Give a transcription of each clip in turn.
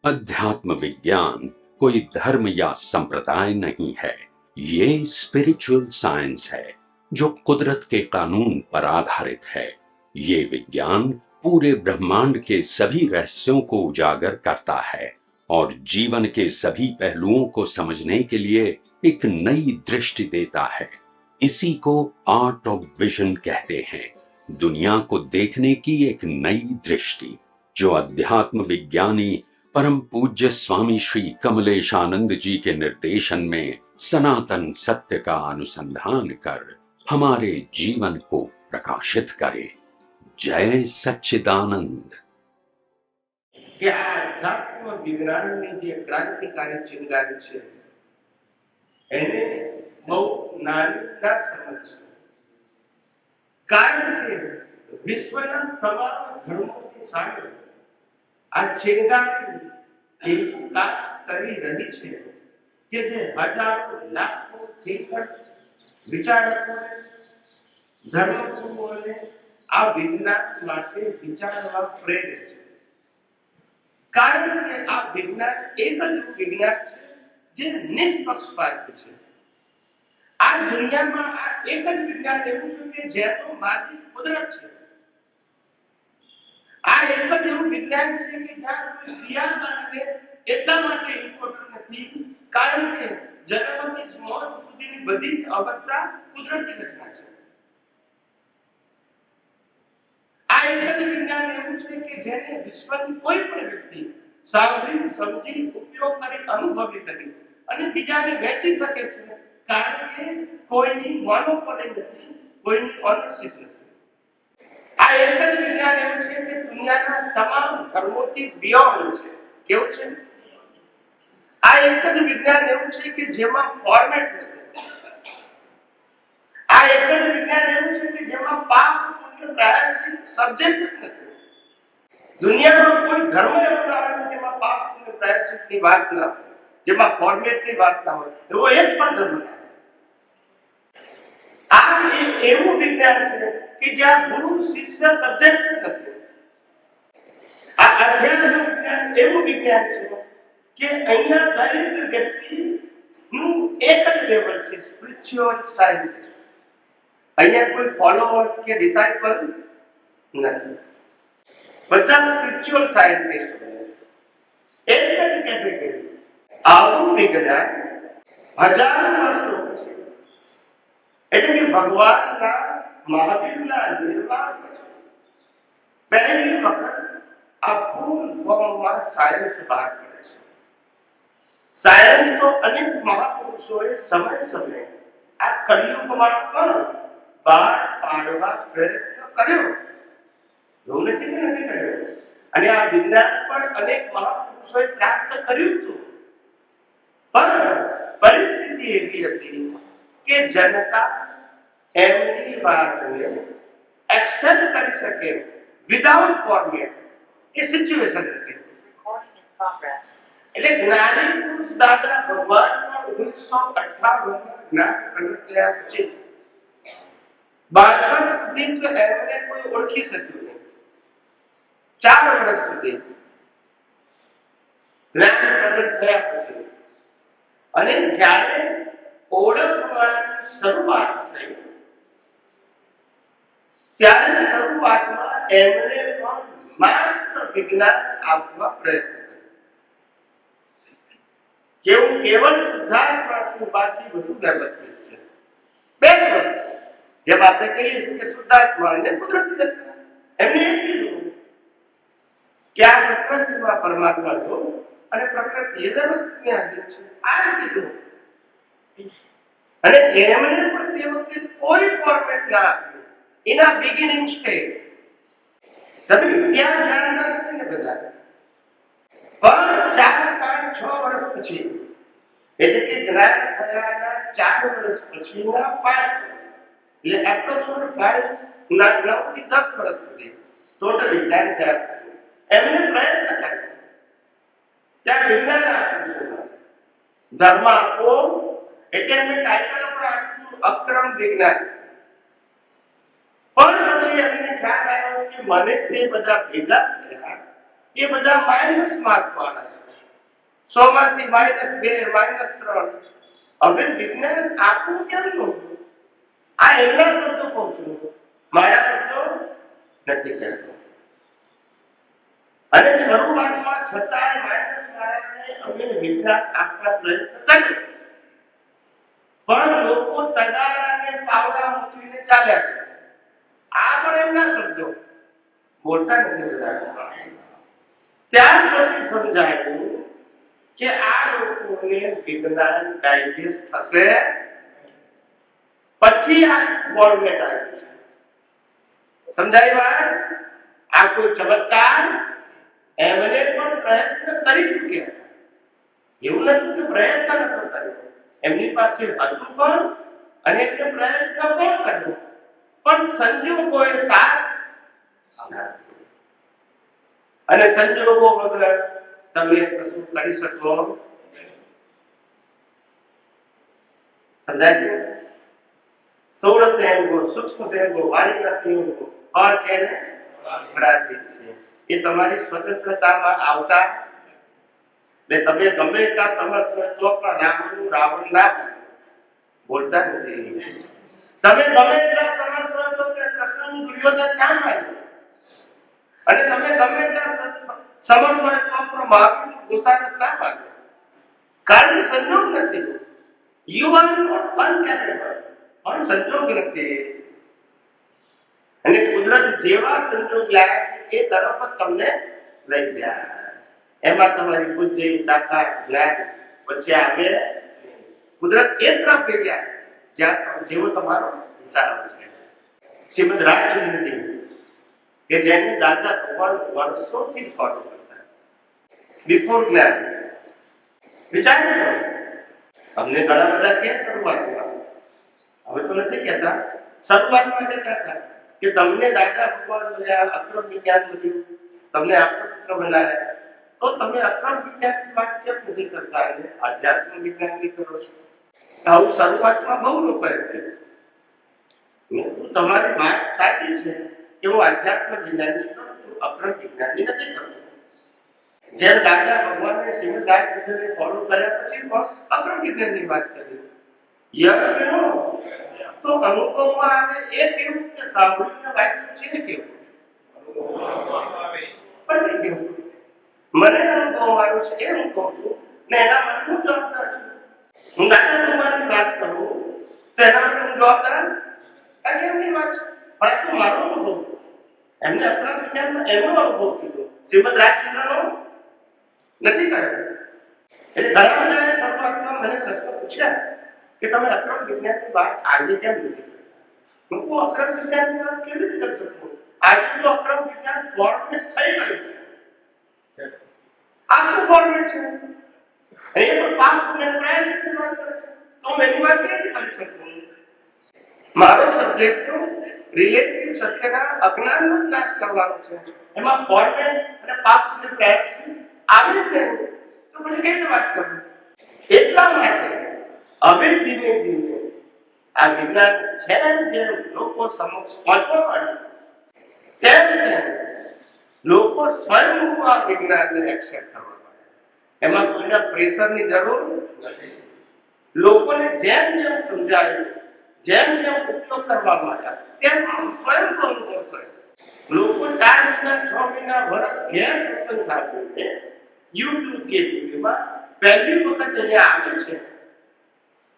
अध्यात्म विज्ञान कोई धर्म या संप्रदाय नहीं है। ये स्पिरिचुअल साइंस है जो कुदरत के कानून पर आधारित है। ये विज्ञान पूरे ब्रह्मांड के सभी रहस्यों को उजागर करता है और जीवन के सभी पहलुओं को समझने के लिए एक नई दृष्टि देता है। इसी को आर्ट ऑफ विजन कहते हैं, दुनिया को देखने की एक नई दृष्टि, जो अध्यात्म विज्ञानी परम पूज्य स्वामी श्री कमलेशानंद जी के निर्देशन में सनातन सत्य का अनुसंधान कर हमारे जीवन को प्रकाशित करे। जय सच्चिदानंद। કે આ અધ્યાત્મ વિજ્ઞાનની જે ક્રાંતિકારી ચિંગારી છે એને બહુ નાની ના સમજશો, કારણ કે વિશ્વના તમામ ધર્મોની સામે આ ચિંગારી એવું કામ કરી રહી છે કે જે હજારો લાખો થિંકર વિચારકોને ધર્મગુરુઓને આ વિજ્ઞાન માટે વિચારવા પ્રેરે છે। કારણ કે આ વિજ્ઞાન એક જ વિજ્ઞાન છે જે નિષ્પક્ષપાતી છે। આ દુનિયામાં આ એક જ વિજ્ઞાન એવું છે કે જેનો માલિક કુદરત છે। આ એક જ એવું વિજ્ઞાન છે કે જ્યાં કોઈ ક્રિયાકારને એટલા માટે ઇમ્પોર્ટન્ટ નથી, કારણ કે જન્મથી મોત સુધીની બધી અવસ્થા કુદરતી ઘટના છે। આ એક જ વિજ્ઞાન એવું છે કે જેને વિશ્વની કોઈ પણ વ્યક્તિ સાવલી સમજી ઉપયોગ કરી અનુભવી કરી અને બીજાને વેચી શકે છે, કારણ કે કોઈની મોનોપોલી નથી, કોઈની ઓનરશિપ નથી। આ એક જ વિજ્ઞાન એવું છે કે દુનિયાના તમામ ધર્મોથી બિયોન્ડ છે। કેવું છે? આ એક જ વિજ્ઞાન એવું છે કે જેમાં ફોર્મેટ નથી। આ એક જ વિજ્ઞાન એવું છે કે જેમાં પાપ પુણ્ય પ્રાયશ્ચિત સબ્જેક્ટ જ નથી। દુનિયામાં કોઈ ધર્મ એવો ના હોય કે જેમાં પાપ પુણ્ય પ્રાયશ્ચિતની વાત ના હોય, જેમાં ફોર્મેટની વાત ના હોય, એવો એક પણ ધર્મ ના હોય। આ એવું વિજ્ઞાન છે કે જ્યાં ગુરુ શિષ્ય સબ્જેક્ટ નથી। આ અધ્યાત્મ વિજ્ઞાન એવું વિજ્ઞાન છે કે અહીંયા દરેક વ્યક્તિનું એક જ લેવલ છે, સ્પિરિચ્યુઅલ સાયન્ટિસ્ટ। અહીંયા કોઈ ફોલોઅર્સ કે ડિસાઇપલ નથી, બધા સ્પિરિચ્યુઅલ સાયન્ટિસ્ટ બને છે। એક જ કેટેગરી। આવું વિજ્ઞાન હજારો વર્ષો પછી, એટલે કે ભગવાનના મહાવીરના નિર્વાણ પછી પહેલી વખત આ ફૂલ ફોર્મમાં સાયન્સ બહાર પડે છે। સાયન્સ તો અનેક મહાપુરુષોએ સમય સમયે આ કલિયુગમાં પણ બહાર પાડવા પ્રયત્ન કર્યો, એવું નથી કે નથી કર્યો। અને આ વિજ્ઞાન પણ અનેક મહાપુરુષોએ પ્રાપ્ત કર્યું હતું, પણ પરિસ્થિતિ એવી હતી કે જનતા એમની વાતને એક્સેપ્ટ કરી શકે વિધાઉટ ફોર્મેટ, એ સિચ્યુએશન હતી। એટલે જ્ઞાની પુરુષ દાદા ભગવાન 1958માં જ્ઞાન પ્રગટ થયા પછી 62 સુધી તો એમને કોઈ ઓળખી શક્યું નહીં। 4 વર્ષ સુધી જ્ઞાન પ્રગટ થયા પછી, અને જ્યારે ઓળખવાની શરૂઆત થઈ ત્યારે શરૂઆતમાં એમણે પણ માત્ર વિજ્ઞાન આપવા પ્રયત્ન કર્યો। કે હું કેવલ શુદ્ધાત્મા છું, બાકી બધું વ્યવસ્થિત છે। બે વસ્તુ, જેમ આપણે કહીએ છીએ કે શુદ્ધાત્મા અને કુદરતી ઘટના, એમને એમ કીધું કે આ પ્રકૃતિમાં પરમાત્મા છો અને પ્રકૃતિ એ વ્યવસ્થિતને આધીન છે, આ જ કીધું। અને એમને પણ તે વખતે કોઈ ફોર્મેટ ના આપ્યું ઇન આ બિગિનિંગ સ્ટેજ। તમે ઇતિહાસ જાણતા નથી ને બધા, પણ 4, 5, 6 વર્ષ પછી, એટલે કે જ્ઞાન થયાના 4 વર્ષ પછીના 5 વર્ષ, એટલે એપ્રોક્સિમેટ 9 થી 10 વર્ષ સુધી ટોટલ જ્ઞાન થયા પછી એમને પ્રયત્ન કર્યો ત્યાં વિજ્ઞાન આપ્યું છે, ધર્મ આપો, એટલે એમને ટાઇટલ પર આપ્યું અક્રમ વિજ્ઞાન। પણ પછી એમને ખ્યાલ આવ્યો કે મને તે બધા ભેગા થયા એ બધા માઇનસ માર્ક વાળા છે, 100 માંથી -2 -3 હવે વિજ્ઞાન આખું કેમનું? આ એમના શબ્દો કહું છું, મારા શબ્દો નથી કહેતો. અને શરૂઆતમાં છતાંય માઇનસ વાળાને અમે વિજ્ઞાન આપવા પ્રયત્ન કર્યો, પણ લોકો તગારાને પાવડા મૂકીને ચાલ્યા ગયા. આ પણ એમના શબ્દો, બોલતા નથી બધા. ત્યાર પછી સમજાયું કે આ લોકોને વિજ્ઞાન ડાયજેસ્ટ થશે, પછી આ ફોર્મેટ આવ્યું છે. સમજાય વાત? આ કોઈ ચમત્કાર એમને પણ પ્રયત્ન કરી ચૂક્યા હતા. એવું નથી કે પ્રયત્ન નતો કર્યો, એમની પાસે હતું પણ અને એમને પ્રયત્ન પણ કર્યો, પણ સંજોગોએ સાથ અને સંજોગો વગર તમે કશું કરી શકો. સમજાય છે? સ્થૂળ સંયોગો, સૂક્ષ્મ સંયોગો, વાણીના સંયોગો और છે ને પરાધીન છે. એ તમારી સ્વતંત્રતામાં આવતા ને તમે ગમે એટલા સમર્થ હોય તો પણ રામનું રાવણ ના બને. બોલતા નથી. તમે ગમે એટલા સમર્થ હોય તો પણ કૃષ્ણનું દુર્યોધન ના માને. અને તમે ગમે એટલા સમર્થ હોય તો પણ મહાવીરનું ગોસારથ ના માને. કારણ કે સંજોગ નથી. You are not uncapable. પણ સંજોગ નથી. અને કુદરત જેવા સંજોગ લાયા છે એ તરફ જ તમને લઈ જાય. એમાં તમારી બુદ્ધિ, તાકાત, જ્ઞાન વચ્ચે આવે. કુદરત એ તરફ લઈ જાય જ્યાં જેવો તમારો હિસાબ છે. શ્રીમદ રાજચંદ્રજી કે જેને દાદા ભગવાન વર્ષોથી ફોલો કરતા, બિફોર જ્ઞાન. વિચાર કરો, અમને ઘણા બધા કે શરૂઆતમાં, હવે તો નથી કહેતા, શરૂઆતમાં કહેતા હતા કે તમને દાદા ભગવાન મળ્યા, અક્રમ વિજ્ઞાન મળ્યું, તમને આપણા બનાવ્યા, તો તમે અક્રમ વિજ્ઞાનની વાત કેમ નથી કરતા અને આધ્યાત્મ વિજ્ઞાનની કરો છો? આવું શરૂઆતમાં બહુ લોકોએ કહ્યું. તમારી વાત સાચી છે કે હું આધ્યાત્મ વિજ્ઞાનની કરું છું, અક્રમ વિજ્ઞાનની નથી કરતો. જેમ દાદા ભગવાનને શ્રીમદ રાજચંદ્રને ફોલો કર્યા પછી પણ અક્રમ વિજ્ઞાનની વાત કરી. યસ કે નો? તો અનુભવમાં આવે એ કેવું કે સાંભળીને વાંચ્યું છે એ કેવું? પછી કેવું? મને અનુભવ આવ્યો છે એ હું કહું છું ને એના માટે હું જવાબદાર છું. હું દાદા ભગવાનની વાત કરું તો એના માટે હું જવાબદાર એમની વાત છે. પણ આ તો મારો અનુભવ. એમને અક્રમ વિજ્ઞાનમાં એમનો અનુભવ કીધો, શ્રીમદ રાજચંદ્રનો નથી કહ્યો. એટલે ઘણા બધાએ શરૂઆતમાં મને પ્રશ્ન પૂછ્યા કે તમે અક્રમ વિજ્ઞાનની વાત આજે કેમ નથી કરતા? હું અક્રમ વિજ્ઞાનની વાત કેવી રીતે કરી શકું? આજે તો અક્રમ વિજ્ઞાન ફોર્મેટ થઈ ગયું છે, આખું ફોર્મેટ છે. અને એ પણ પાપ પુણ્ય પ્રાયશ્ચિતની વાત કરે છે, તો હું એની વાત કેવી રીતે કરી શકું? મારો સબ્જેક્ટ તો રિલેટિવ સત્યના અજ્ઞાનનો જ નાશ કરવાનો છે. એમાં ફોર્મેટ અને પાપ પુણ્ય પ્રાયશ્ચિત આવી જ નહીં તો મને કઈ રીતે વાત કરું? એટલા માટે હવે ધીમે ધીમે આ વિજ્ઞાન જેમ જેમ લોકો સમક્ષ પહોંચવા માંડ્યું તેમ તેમ લોકો સ્વયં આ વિજ્ઞાનને એક્સેપ્ટ કરવા માંડ્યા. એમાં કોઈના પ્રેશરની જરૂર નથી. લોકોને જેમ જેમ સમજાયું, જેમ જેમ ઉપયોગ કરવા માંડ્યા તેમ સ્વયં અનુભવ થયો. લોકો 4 મહિના, 6 મહિના, વર્ષ ઘેર સત્સંગ સાંભળીને યુટ્યુબ કે ટીવીમાં પહેલી વખત અહીંયા આવે છે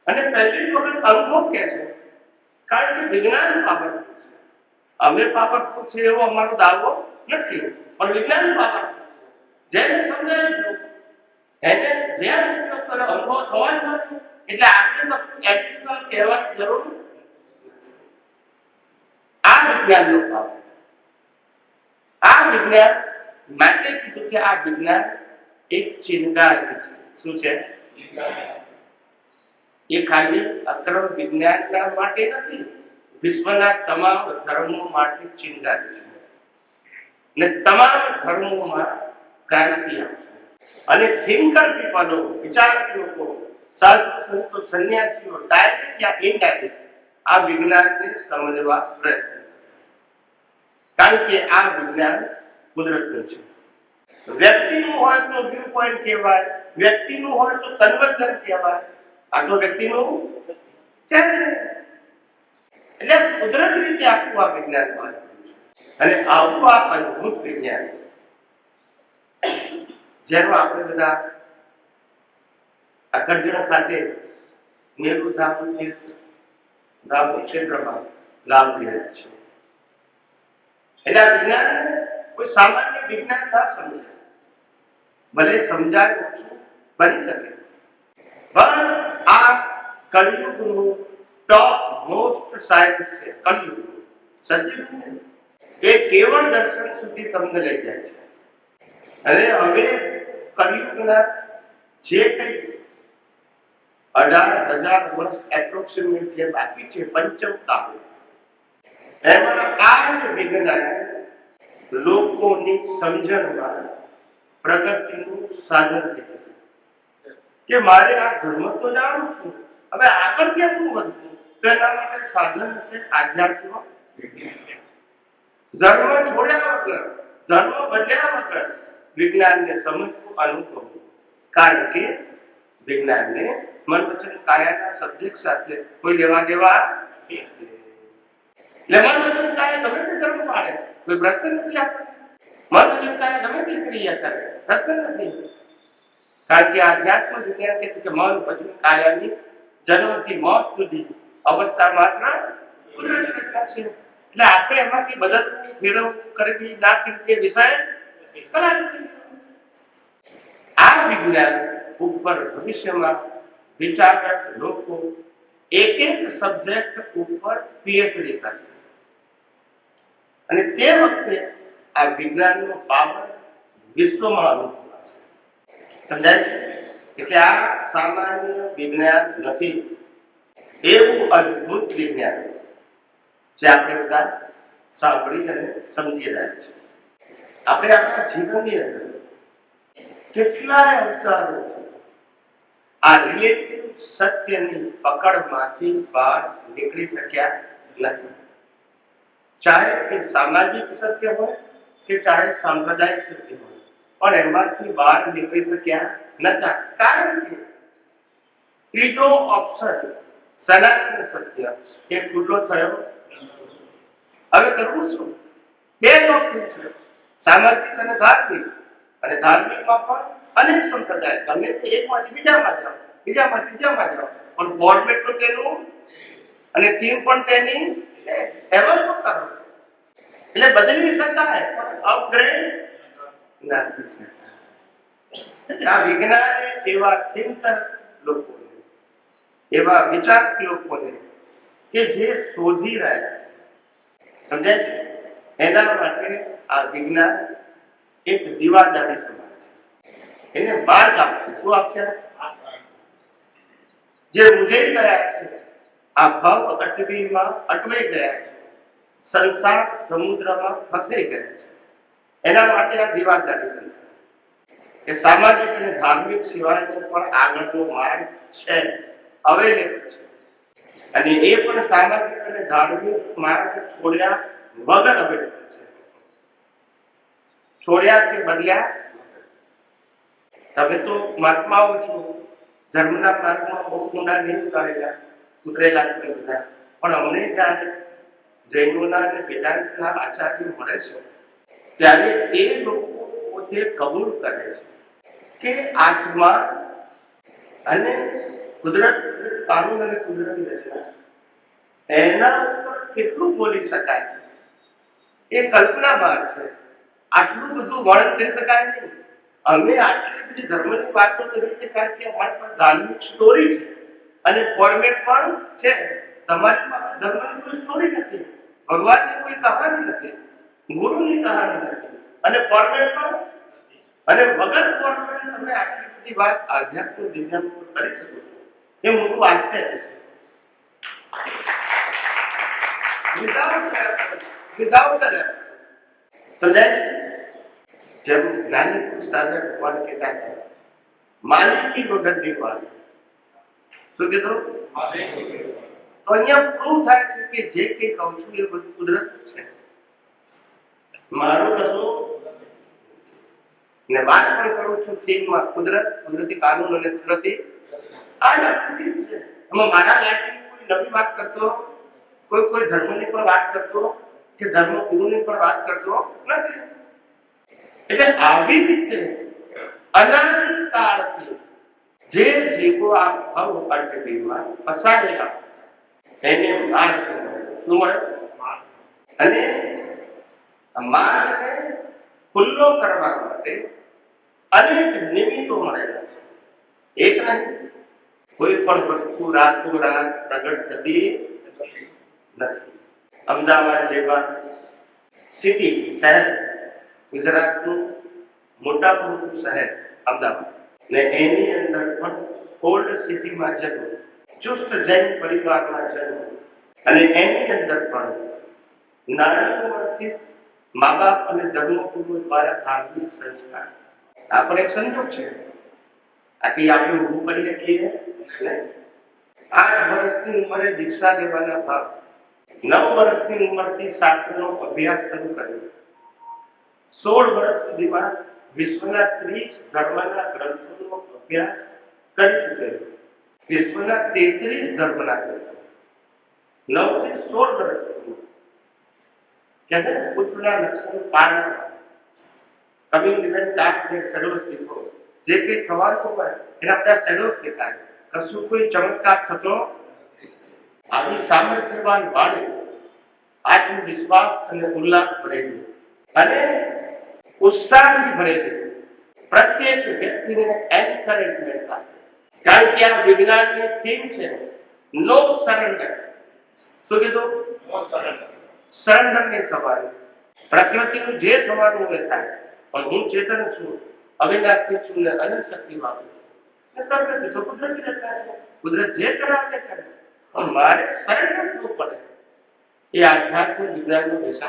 અને પહેલી વખત અનુભવ કે છે. કારણ કે વિજ્ઞાન પાવરફુલ છે. અમે પાવરફુલ છે એવો અમારો દાવો નથી, પણ વિજ્ઞાન પાવરફુલ છે. જેને સમજાયું એને જેમ ઉપયોગ કરે અનુભવ થવા જ નથી. એટલે આપણે કશું એડિશનલ કહેવાની જરૂર નથી. આ વિજ્ઞાનનો પાવર. આ વિજ્ઞાન માટે કીધું કે આ વિજ્ઞાન એક ચિનગારી છે. શું છે? એ ખાલી અક્રમ વિજ્ઞાનના માટે નથી, વિશ્વના તમામ ધર્મો માટે ચિનગારી છે. ને તમામ ધર્મોમાં ક્રાંતિ આવશે. અને થિંકર પીપલો, વિચારક લોકો, સાધુ સંતો, સંન્યાસીઓ ડાયરેક્ટ યા ઇનડાયરેક્ટ આ વિજ્ઞાનને સમજવા પ્રયત્ન કરશે. કારણ કે આ વિજ્ઞાન કુદરતનું છે. વ્યક્તિનું હોય તો વ્યૂ પોઈન્ટ કહેવાય, વ્યક્તિનું હોય તો કન્વર્ઝન કહેવાય. આ તો વ્યક્તિનું છે જ નહીં. એટલે કુદરતી રીતે આખું આ વિજ્ઞાન બહાર પડ્યું છે. અને આવું આ અદભુત વિજ્ઞાન જેનો આપણે બધા આ કરજણ ખાતે નેહરુ ધામ ક્ષેત્રમાં લાભ લઈ રહ્યા છે. એટલે આ વિજ્ઞાન કોઈ સામાન્ય વિજ્ઞાન ના સમજાય, ભલે સમજાય ઓછું બની શકે, પણ આ કલયુગનું ટોપ મોસ્ટ સાયન્સ છે. કલયુગનું, સતયુગનું એ કેવળ દર્શન સુધી તમને લઈ જાય છે. અને હવે કલયુગના જે કંઈ 18,000 વર્ષ એપ્રોક્સિમેટ જે બાકી છે, પંચમ કાળ, એમાં આ જ વિજ્ઞાન લોકોની સમજણમાં પ્રગતિનું સાધન થઈ જશે. કે મારે આ ધર્મ તો જાણું છું, હવે આગળ કેમ વધવું, તો એના માટે સાધન હશે આધ્યાત્મ વિજ્ઞાન. ધર્મ છોડ્યા વગર, ધર્મ બદલ્યા વગર વિજ્ઞાનને સમજવું, અનુભવવું. કારણ કે વિજ્ઞાનને મન વચન કાયાના સબ્જેક્ટ સાથે કોઈ લેવા દેવા નથી. એટલે મન વચન કાયા ગમે તે ધર્મ પાડે, કોઈ પ્રશ્ન નથી આપણને. મન વચન કાયા ગમે તે ક્રિયા કરે, પ્રશ્ન નથી. કારણ કે આધ્યાત્મ વિજ્ઞાન કહે છે કે મન વચન કાયાની જન્મથી મોત સુધી અવસ્થા માત્ર કુદરતી રચના છે. એટલે આપણે એમાંથી બદલવું, ફેરવવું, કરવી ના કરવી એ વિષય ખલાસ થઈ ગયો. આ વિજ્ઞાન ઉપર ભવિષ્યમાં વિચારક લોકો એક એક સબ્જેક્ટ ઉપર પીએચડી કરશે. અને તે વખતે આ વિજ્ઞાનનો પાવર વિશ્વમાં અનુભવાશે. સમજાય છે? એટલે આ સામાન્ય વિજ્ઞાન નથી, એવું અદ્ભુત વિજ્ઞાન જે આપણે બધા સાંભળી અને સમજી રહ્યા છીએ. આપણે આપણા જીવનની અંદર કેટલાય અવતારો આ રિલેટિવ સત્યની પકડમાંથી બહાર નીકળી શક્યા નથી. ચાહે એ સામાજિક સત્ય હોય કે ચાહે સાંપ્રદાયિક સત્ય હોય, પણ એમાંથી બહાર નીકળી શક્યા નતા. કારણ કે ત્રીજો ઓપ્શન સનાતન સત્ય એ ખુલ્લો થયો. હવે કરવું શું? બે જ ઓપ્શન છે, સામાજિક અને ધાર્મિક. અને ધાર્મિકમાં પણ અનેક સંપ્રદાય, તમે એકમાંથી બીજામાં જાઓ, બીજામાંથી ત્રીજામાં જાઓ, પણ ફોર્મેટ તો તેનું અને થીમ પણ તેની. એમાં શું કરો? એટલે બદલી શકાય પણ અપગ્રેડ ના થઈ શકાય. આ વિજ્ઞાને એવા થિંકર લોકોને, એવા વિચારક લોકોને કે જે શોધી રહ્યા છે, સમજાય છે, એના માટે આ વિજ્ઞાન એક દીવાદાળી સમાન છે. એને માર્ગ આપશે. શું આપશે? જે મુજે ગયા છે, આ ભવ અટવીમાં અટવાઈ ગયા છે, સંસાર સમુદ્રમાં ફસાઈ ગયા છે, એના માટે આ દીવાદાળી બનશે. કે સામાજિક અને ધાર્મિક સિવાયનો પણ આગળનો માર્ગ છે, અવેલેબલ છે. અને એ પણ સામાજિક અને ધાર્મિક માર્ગ છોડ્યા વગર અવેલેબલ છે. છોડ્યા કે બદલ્યા. તમે તો મહાત્માઓ છો, ધર્મના માર્ગમાં બહુ ઊંડા નહીં ઉતરેલા બધા, પણ અમને જ્યારે જૈનોના અને વેદાંતના આચાર્યો મળે છે, ત્યારે એ લોકો પોતે કબૂલ કરે છે કે આત્મા અને કુદરત, કાનૂન અને કુદરતી રચના, એના ઉપર કેટલું બોલી શકાય એ કલ્પના બહાર છે. આટલું બધું વર્ણન કરી શકાય નહીં. અમે આટલી બધી ધર્મની વાતો કરી છે કારણ કે અમારી પાસે ધાર્મિક સ્ટોરી છે અને ફોર્મેટ પણ છે. તમારી પાસે ધર્મની કોઈ સ્ટોરી નથી, ભગવાનની કોઈ કહાની નથી, ગુરુની કહાની નથી, અને ફોર્મેટ પણ. અને વગર ફોર્મેટ તમે આટલી બધી વાત આધ્યાત્મ વિજ્ઞાન પર કરી શકો છો, એ મોટું આશ્ચર્ય છે. વિધાઉટ સમજાય છે? જેમ જ્ઞાની પુરુષ દાદા ભગવાન કહેતા હતા, માલિકી વગરની વાણી. શું કીધું? તો અહીંયા પ્રૂવ થાય છે કે જે કંઈ કહું છું એ બધું કુદરત છે, મારું કશું. ને વાત પણ કરું છું થીમમાં કુદરત, કુદરતી કાનૂન અને કુદરતી આ જ આપણી થીમ છે. એમાં મારા લાઈફની કોઈ નવી વાત કરતો, કોઈ ધર્મની પણ વાત કરતો કે ધર્મ ગુરુની પણ વાત કરતો નથી. એટલે આવી રીતે અનાદિકાળથી જે જીવો આ ભવ અટવીમાં ફસાયેલા એને માર્ગ મળ્યો. શું મળ્યો? અને માર્ગને ખુલ્લો કરવા માટે અનેક નિમિત્તો મળેલા છે. એક નહીં, કોઈ પણ વસ્તુ રાતોરાત પ્રગટ થતી નથી. અમદાવાદ જેવા સિટી શહેર, ગુજરાતનું મોટામાં મોટું શહેર અમદાવાદ, ને એની અંદર પણ ઓલ્ડ સિટીમાં જન્મ, ચુસ્ત જૈન પરિવારમાં જન્મ, અને એની અંદર પણ નાની ઉંમરથી મા બાપ અને ધર્મગુરુઓ દ્વારા ધાર્મિક સંસ્કાર. આ પણ એક સંજોગ છે. આથી આપણે ઊભું કરી શકીએ નહીં. 8 વર્ષની ઉંમરે દીક્ષા લેવાના ભાવ, 9 વર્ષની ઉંમરથી શાસ્ત્રનો અભ્યાસ શરૂ કર્યો, 16 વર્ષ સુધીમાં વિશ્વના 30 ધર્મના ગ્રંથોનો અભ્યાસ કરી ચૂકેલો. વિશ્વના 33 ધર્મના ગ્રંથો 9 થી 16 વર્ષ સુધી. कहते हैं पुत्रना लक्षण पाळना, કમિંગ ઇવેન્ટ કાપ કે શેડોઝ દેખો. જે કંઈ થવાનું હોય એના બધા શેડોઝ દેખાય, કશું કોઈ ચમત્કાર થતો. આવી સામર્થ્યવાન વાણી આત્મવિશ્વાસ અને ઉલ્લાસ ભરેલી અને ઉત્સાહથી ભરેલી પ્રત્યેક વ્યક્તિને એન્કરેજમેન્ટ આપે. કારણ કે આ વિજ્ઞાનની થીમ છે નો સરેન્ડર. શું કીધું? નો સરેન્ડર. સરેન્ડર નહીં થવાનું. પ્રકૃતિનું જે થવાનું એ થાય, પણ હું ચેતન છું, અવિનાશી છું ને અનંત શક્તિ વાળું છું. પ્રકૃતિ તો કુદરતી રચના છે, કુદરત જે કરાવે કરે, પણ મારે સરેન્ડર થવું પડે. એ આધ્યાત્મિક વિજ્ઞાનનો વિષય.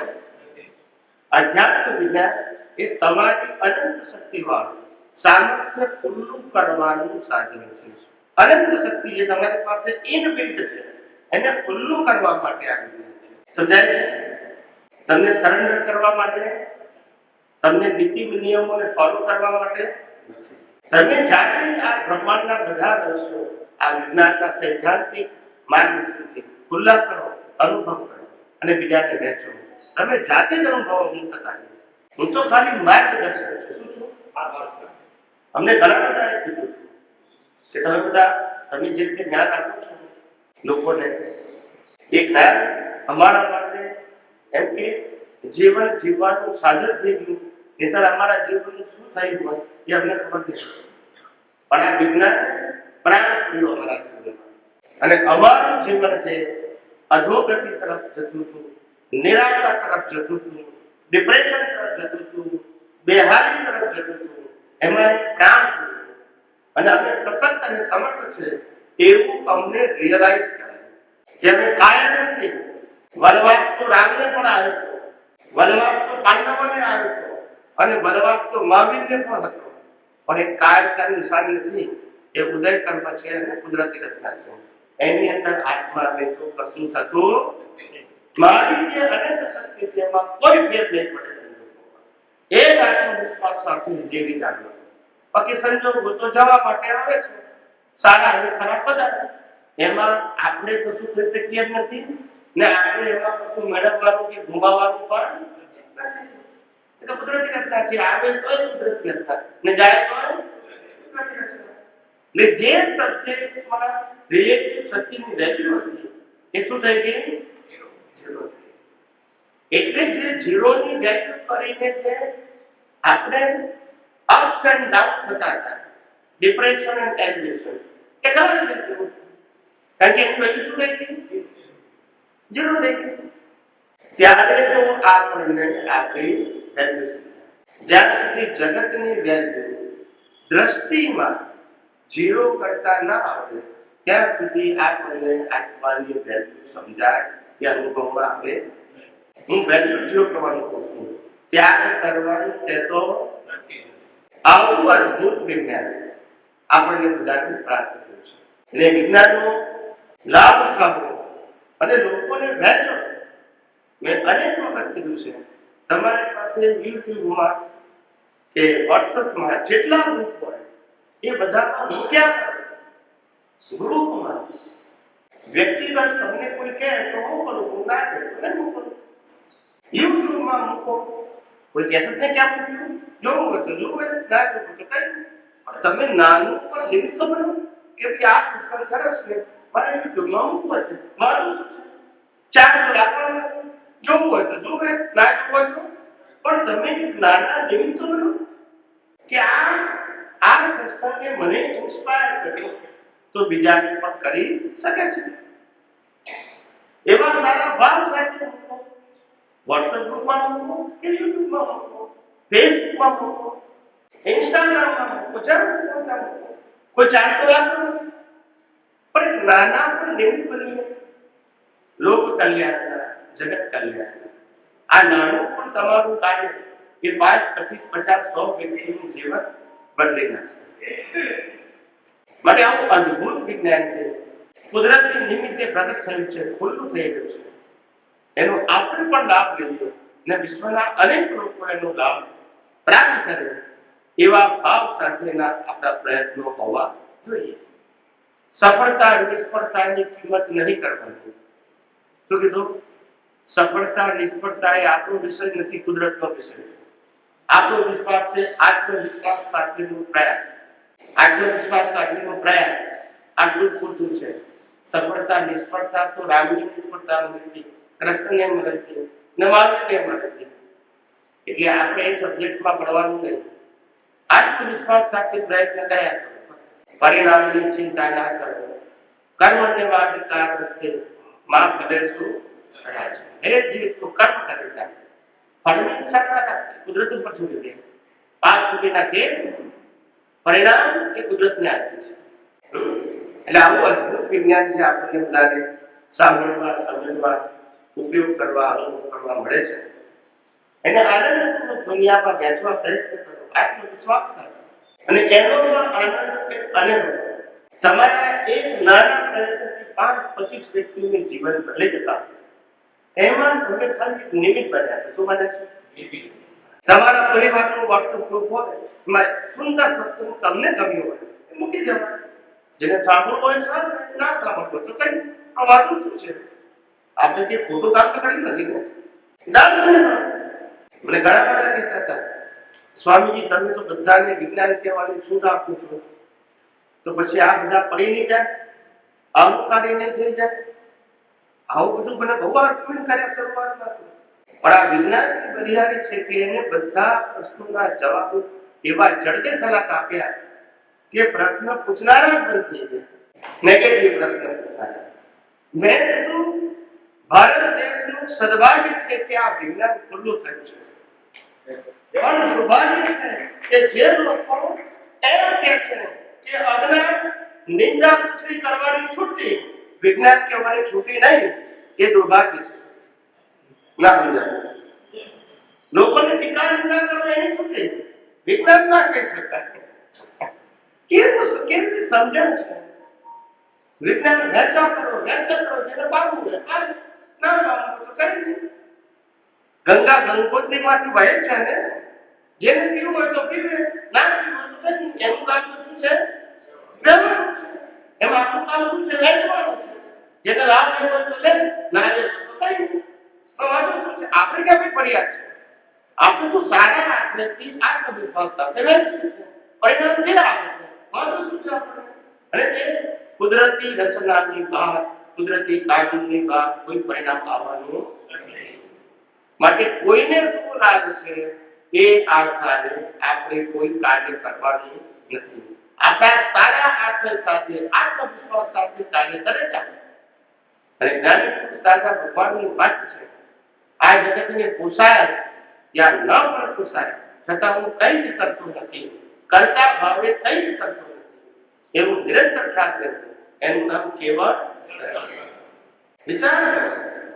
આધ્યાત્મિક વિજ્ઞાન એ તમારી અનંત શક્તિ વાળું સામર્થ્ય ખુલ્લું કરવાનું સાધન છે. અનંત શક્તિ જે તમારી પાસે ઇનબિલ્ટ છે, એને ખુલ્લું કરવા માટે આ વિજ્ઞાન છે. સમજાય છે? તમને સરેન્ડર કરવા માટે, તમને નીતિ નિયમોને ફોલો કરવા માટે તમે જાતે આ બ્રહ્માંડના બધા રહસ્યો આ વિજ્ઞાનના સૈદ્ધાંતિક માર્ગદર્શનથી ખુલ્લા કરો, અનુભવ કરો અને બીજાને વહેંચો. તમે જાતે જ અનુભવો મુક્તતા. હું તો ખાલી માર્ગદર્શક છું. શું છું? અમને ઘણા બધા એ કીધું કે તમે બધા તમે જે રીતે જ્ઞાન આપો છો લોકોને, એ જ્ઞાન અમારા માટે એમ કે જીવન જીવવાનું સાધન થઈ ગયું. નહીતર અમારા જીવનનું શું થયું હોય એ અમને ખબર નથી. પણ આ વિજ્ઞાન પ્રાણ પૂર્યો અમારા જીવનમાં, અને અમારું જીવન છે અધોગતિ તરફ જતું હતું, નિરાશા તરફ જતું હતું, ડિપ્રેશન તરફ જતું હતું, બેહાલી તરફ જતું હતું. એમાં પ્રાણ પૂર્યો અને અમે સશક્ત અને સમર્થ છે એવું અમને રિયલાઇઝ કરાય કે અમે કાયર નથી. વનવાસ તો રામને પણ આવ્યો હતો, વનવાસ તો પાંડવોને આવ્યો હતો, અને વનવાસ તો મહાવીરને પણ હતો. પણ એ કાયરતાની નિશાની નથી, એ ઉદય કર્મ છે અને કુદરતી રચના છે. એની અંદર આત્મા ને તો કશું થતું. મારી જે અનંત શક્તિ છે એમાં કોઈ ભેદ નહીં પડે. એ જ આત્મવિશ્વાસ સાથે જીવી જાણો. બાકી સંજોગો તો જવા માટે આવે છે, સારા અને ખરાબ બધા. એમાં આપણે તો શું કહી શકીએ એમ નથી ને આપણે એમાં કશું મેળવવાનું કે ગુમાવવાનું પણ નથી. એ તો કુદરતી રચના છે. આવે તો કુદરતી રચના ને જાય તો કુદરતી રચના. ને જે સબ્જેક્ટમાં રિલેટિવ શક્તિની વેલ્યુ હતી એ શું થઈ ગઈ? ઝીરો થઈ ગઈ. એટલે જે ઝીરોની વેલ્યુ કરીને જે આપણે અપ્સ એન્ડ ડાઉન થતા હતા, ડિપ્રેશન એન્ડ એમ્બિશન, એ ખબર છે કારણ કે એની વેલ્યુ શું થઈ ગઈ? ઝીરો થઈ ગઈ. ત્યારે તો આપણને આપણી વેલ્યુ સમજાય. જ્યાં સુધી જગતની વેલ્યુ દ્રષ્ટિમાં ઝીરો કરતા ના આવડે ત્યાં સુધી આપણને આત્માની વેલ્યુ સમજાય કે અનુભવમાં આવે. હું વેલ્યુ ઝીરો કરવાનું કહું છું, ત્યાગ કરવાનું કહેતો નથી. આવું અદ્ભુત વિજ્ઞાન આપણને બધાને પ્રાપ્ત થયું છે. એટલે વિજ્ઞાનનો લાભ ઉઠાવો અને લોકોને વહેંચો. મેં અનેક વખત કીધું છે, તમારી પાસે યુટ્યુબમાં કે વોટ્સઅપમાં જેટલા ગ્રુપ હોય એ બધામાં મૂક્યા કરો ગ્રુપમાં. વ્યક્તિગત તમને કોઈ કહે તો મોકલો, હું ના કહે તો નહીં મોકલો. યુટ્યુબમાં મૂકો, કોઈ કહેશે ને ક્યાં મૂક્યું, જોવું હોય તો જોવે, ના જોવું તો કઈ. પણ તમે નાનું પણ નિમિત્ત બનો કે ભાઈ આ સત્સંગ સરસ છે, મારે યુટ્યુબમાં મૂકવો છે, મારું શું છે, ચાર તો રાખવાનું નથી, જોવું હોય તો જોવે, ના જોવું હોય તો. પણ તમે એક નાના નિમિત્ત બનો કે આ સત્સંગે મને ઇન્સ્પાયર કર્યો તો બીજાને પણ કરી શકે છે. એવા સારા ભાવ સાથે મૂકો. વોટ્સએપ ગ્રુપમાં મૂકો કે યુટ્યુબમાં મૂકો, ફેસબુકમાં મૂકો, ઇન્સ્ટાગ્રામમાં મૂકો, જ્યાં મૂકો ત્યાં મૂકો. કોઈ ચાલતો રાખતો નથી, પણ એક નાના પણ નિમિત્ત બનીએ લોક કલ્યાણના, જગત કલ્યાણના. આ નાનું પણ તમારું કાર્ય એ 5, 25, 50, 100 વ્યક્તિનું જીવન બદલી નાખશે. માટે આવું અદ્ભુત વિજ્ઞાન છે, કુદરતી નિમિત્તે પ્રગટ થયું છે, ખુલ્લું થઈ ગયું છે. એનો આપણે પણ લાભ લઈએ અને વિશ્વના અનેક લોકો એનો લાભ પ્રાપ્ત કરે એવા ભાવ સાથેના આપણા પ્રયત્નો હોવા જોઈએ. સફળતા નિષ્ફળતાની કિંમત નહીં કરવાની. શું કીધું? સફળતા નિષ્ફળતા એ આપણો વિષય નથી, કુદરતનો વિષય છે. આપણો વિશ્વાસ છે આત્મવિશ્વાસ સાથેનો પ્રયાસ. આત્મવિશ્વાસ સાથેનો પ્રયાસ આટલું પૂરતું છે. સફળતા નિષ્ફળતા તો રામની નિષ્ફળતા મળી, કૃષ્ણને મળી, નવાબને મળી. એટલે આપણે એ સબ્જેક્ટમાં પડવાનું નહીં. આત્મવિશ્વાસ સાથે પ્રયત્ન કર્યા કરો, પરિણામની ચિંતા ના કરો. કર્મને વાધિકાર રસ્તે માં ફલેશુ રાજ. હે જીવ, તું કર્મ કરે જા, ફળની ઈચ્છા ના રાખે, કુદરત ઉપર છોડી દે. પાપ તૂટી નાખે, પરિણામ એ કુદરતને આપે છે. એટલે આવું અદ્ભુત વિજ્ઞાન છે, આપણને બધાને સાંભળવા, સમજવા, ઉપયોગ કરવા, અનુભવ કરવા મળે છે. એને આનંદપૂર્વક દુનિયામાં વહેંચવા પ્રયત્ન કરો, આત્મવિશ્વાસ સાથે. અને એનો પણ આનંદ અનેરો. તમારા એક નાના પ્રયત્નથી 5, 25 વ્યક્તિનું જીવન બદલી જતા એમાં તમે ખાલી નિમિત્ત બન્યા છો. શું બન્યા છો? તમારા પરિવારનું વોટ્સએપ ગ્રુપ હોય, એમાં સુંદર સત્સંગ તમને ગમ્યો હોય એ મૂકી દેવા. જેને સાંભળવું હોય સારું, ના સાંભળવું તો કઈ. આ વાતો શું છે? આપણે જે ખોટું કામ તો કરી નથી ને. મને ઘણા બધા કહેતા હતા, સ્વામીજી તમે તો બધાને વિજ્ઞાન કહેવાની છૂટ આપો છો, તો પછી આ બધા પડી નહીં જાય, અહંકારી નહીં થઈ જાય. આવું બધું મને બહુ આર્ગ્યુમેન્ટ કર્યા શરૂઆતમાં. પણ આ વિજ્ઞાનની બલિહારી છે કે એને બધા પ્રશ્નોના જવાબો એવા જડબે સલાહ આપ્યા કે પ્રશ્ન પૂછનારા જ બંધ થઈ ગયા. નેગેટિવ પ્રશ્ન પૂછનારા. મેં કીધું ભારત દેશનું સદભાગ્ય છે કે આ વિજ્ઞાન ખુલ્લું થયું છે. પણ દુર્ભાગ્ય છે કે જે લોકો એમ કહે છે કે અજ્ઞાન નિંદા પુત્રી કરવાની છૂટી, વિજ્ઞાન કહેવાની છૂટી નહીં, એ દુર્ભાગ્ય છે. ના સમજાય. લોકોની ટીકા નિંદા કરો એની છૂટી, વિજ્ઞાન ના કહી શકાય. કેવી સમજણ છે? વિજ્ઞાન વ્યાખ્યા કરો, જેને પામવું હોય પામે, ના પામવું તો કરી નહીં. ગંગા ગંગોત્રીમાંથી વહે છે ને, જેને પીવું હોય તો પીવે, ના પીવું હોય તો કરી નહીં. એનું કામ તો શું છે? વ્યવહારનું છે. એમાં આપણું કામ શું છે? વહેંચવાનું છે. જેને લાભ લેવો હોય તો લે, ના લેવો તો કઈ નહીં. વાંધો શું છે? આપણે ક્યાં કઈ ફરિયાદ છે? આપણે તો સારા આશયથી આત્મવિશ્વાસ સાથે વહેંચીએ છીએ. પરિણામ જે આવે છે, વાંધો શું છે આપણે? અને તે કુદરતી રચનાની બહાર, કુદરતી કાનૂનની બહાર કોઈ પરિણામ આવવાનું નથી. માટે કોઈને શું લાગશે એ આધારે આપણે કોઈ કાર્ય કરવાનું નથી. આપણા સારા આશય સાથે, આત્મવિશ્વાસ સાથે કાર્ય કરે છે. અને જ્ઞાની પુરુષ દાદા ભગવાનની વાત છે, આ જગતને પોસાય યા ન પણ પોસાય, છતાં હું કંઈ કરતો નથી, કરતા ભાવે કંઈ કરતો નથી, એવું નિરંતર ખ્યાલ રહેવું, એનું નામ કેવળ. વિચાર કરો,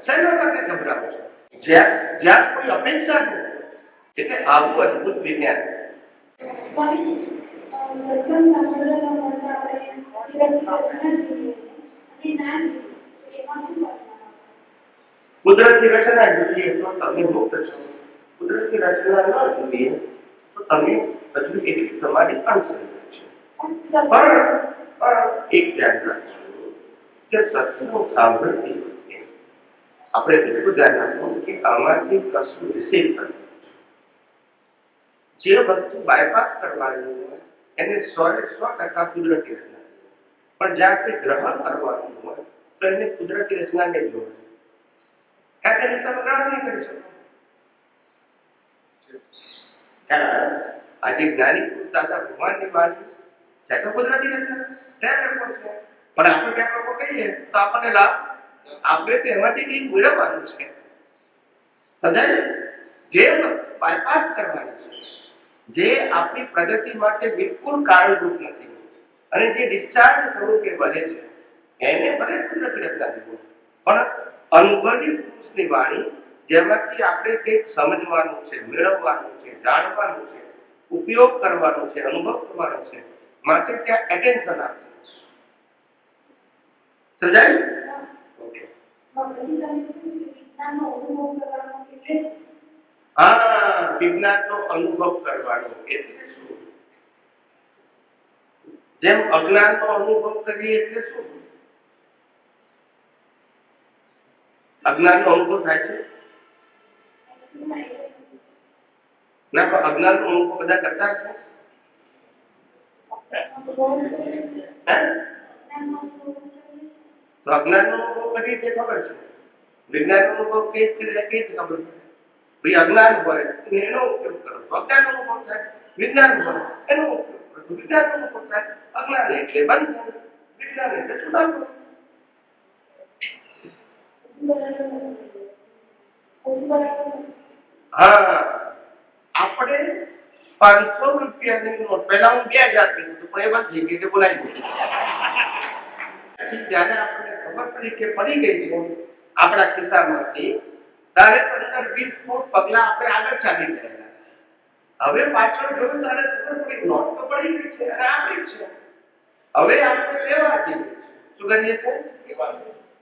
શેના માટે ગભરાવો છો? જ્યાં કોઈ અપેક્ષા નથી. એટલે આવું અદ્ભુત વિજ્ઞાન. કુદરતી રચના જોઈએ તો તમે મુક્ત છો. કુદરતી રચના ન જોઈએ તો તો તમે હજુ એટલી તમારી અણસમજ છે. પણ એક ધ્યાન રાખવાનું કે સત્સંગ સાંભળતી વખતે આપણે એટલું ધ્યાન રાખવું કે આમાંથી કશું રિસીવ કરવું છે. જે વસ્તુ બાયપાસ કરવાની હોય એને 100% કુદરતી રચના, પણ જ્યાં કોઈ ગ્રહણ કરવાનું હોય તો એને કુદરતી રચના નહીં જોવે, કારણ કે એને તમે ગ્રહણ નહીં કરી શકો. આજે જ્ઞાની પુરુષ દાદા ભગવાનની વાણી ત્યાં તો કુદરતી રચના ટેપ રેકોર્ડ છે, પણ આપણે ટેપ રેકોર્ડ કહીએ તો આપણને લાભ, આપણે તો એમાંથી કંઈક મેળવવાનું છે. સમજાય? જે વસ્તુ બાયપાસ કરવાની છે, જે આપણી પ્રગતિ માટે બિલકુલ કારણરૂપ નથી અને જે ડિસ્ચાર્જ સ્વરૂપે વહે છે, એને ભલે કુદરતી રચના જોવું, પણ અનુભવી પુરુષની વાણી જેમાંથી આપણે કંઈક સમજવાનું છે, મેળવવાનું છે, જાણવાનું છે, ઉપયોગ કરવાનો છે, અનુભવ કરવાનો છે, માટે ત્યાં એટેન્શન આપવું. સમજાય? ઓકે. હા, વિજ્ઞાનનો અનુભવ કરવાનો એટલે શું? જેમ અજ્ઞાનનો અનુભવ કરીએ એટલે શું? અજ્ઞાનનો અનુભવ થાય છે? ના, પણ અજ્ઞાનનો અનુભવ બધા કરતા હશે. તો અજ્ઞાનનો અનુભવ કરીએ તે ખબર છે, વિજ્ઞાનનો અનુભવ કઈ રીતે ખબર છે? ભાઈ અજ્ઞાન હોય એનો ઉપયોગ કરો તો અજ્ઞાન અનુભવ થાય, વિજ્ઞાન હોય એનો ઉપયોગ કરો તો વિજ્ઞાન અનુભવ થાય. અજ્ઞાન એટલે બંધ થાય, વિજ્ઞાન એટલે છૂટાપડો. હા, આપણે 500 રૂપિયાની નોટ, પહેલા હું 2000 કીધું હતું પણ એ બંધ થઈ ગઈ એટલે બોલાવી ગયું. ત્યારે આપણને ખબર પડી કે પડી ગઈ છે આપણા ખિસ્સામાંથી, તારે 15-20 ફૂટ પગલા આપણે આગળ ચાલી ગયેલા. હવે પાછળ જોયું ત્યારે ખબર પડી નોટ તો પડી ગઈ છે અને આપણી જ છે. હવે આપણે લેવા જઈએ છીએ. શું કરીએ છીએ?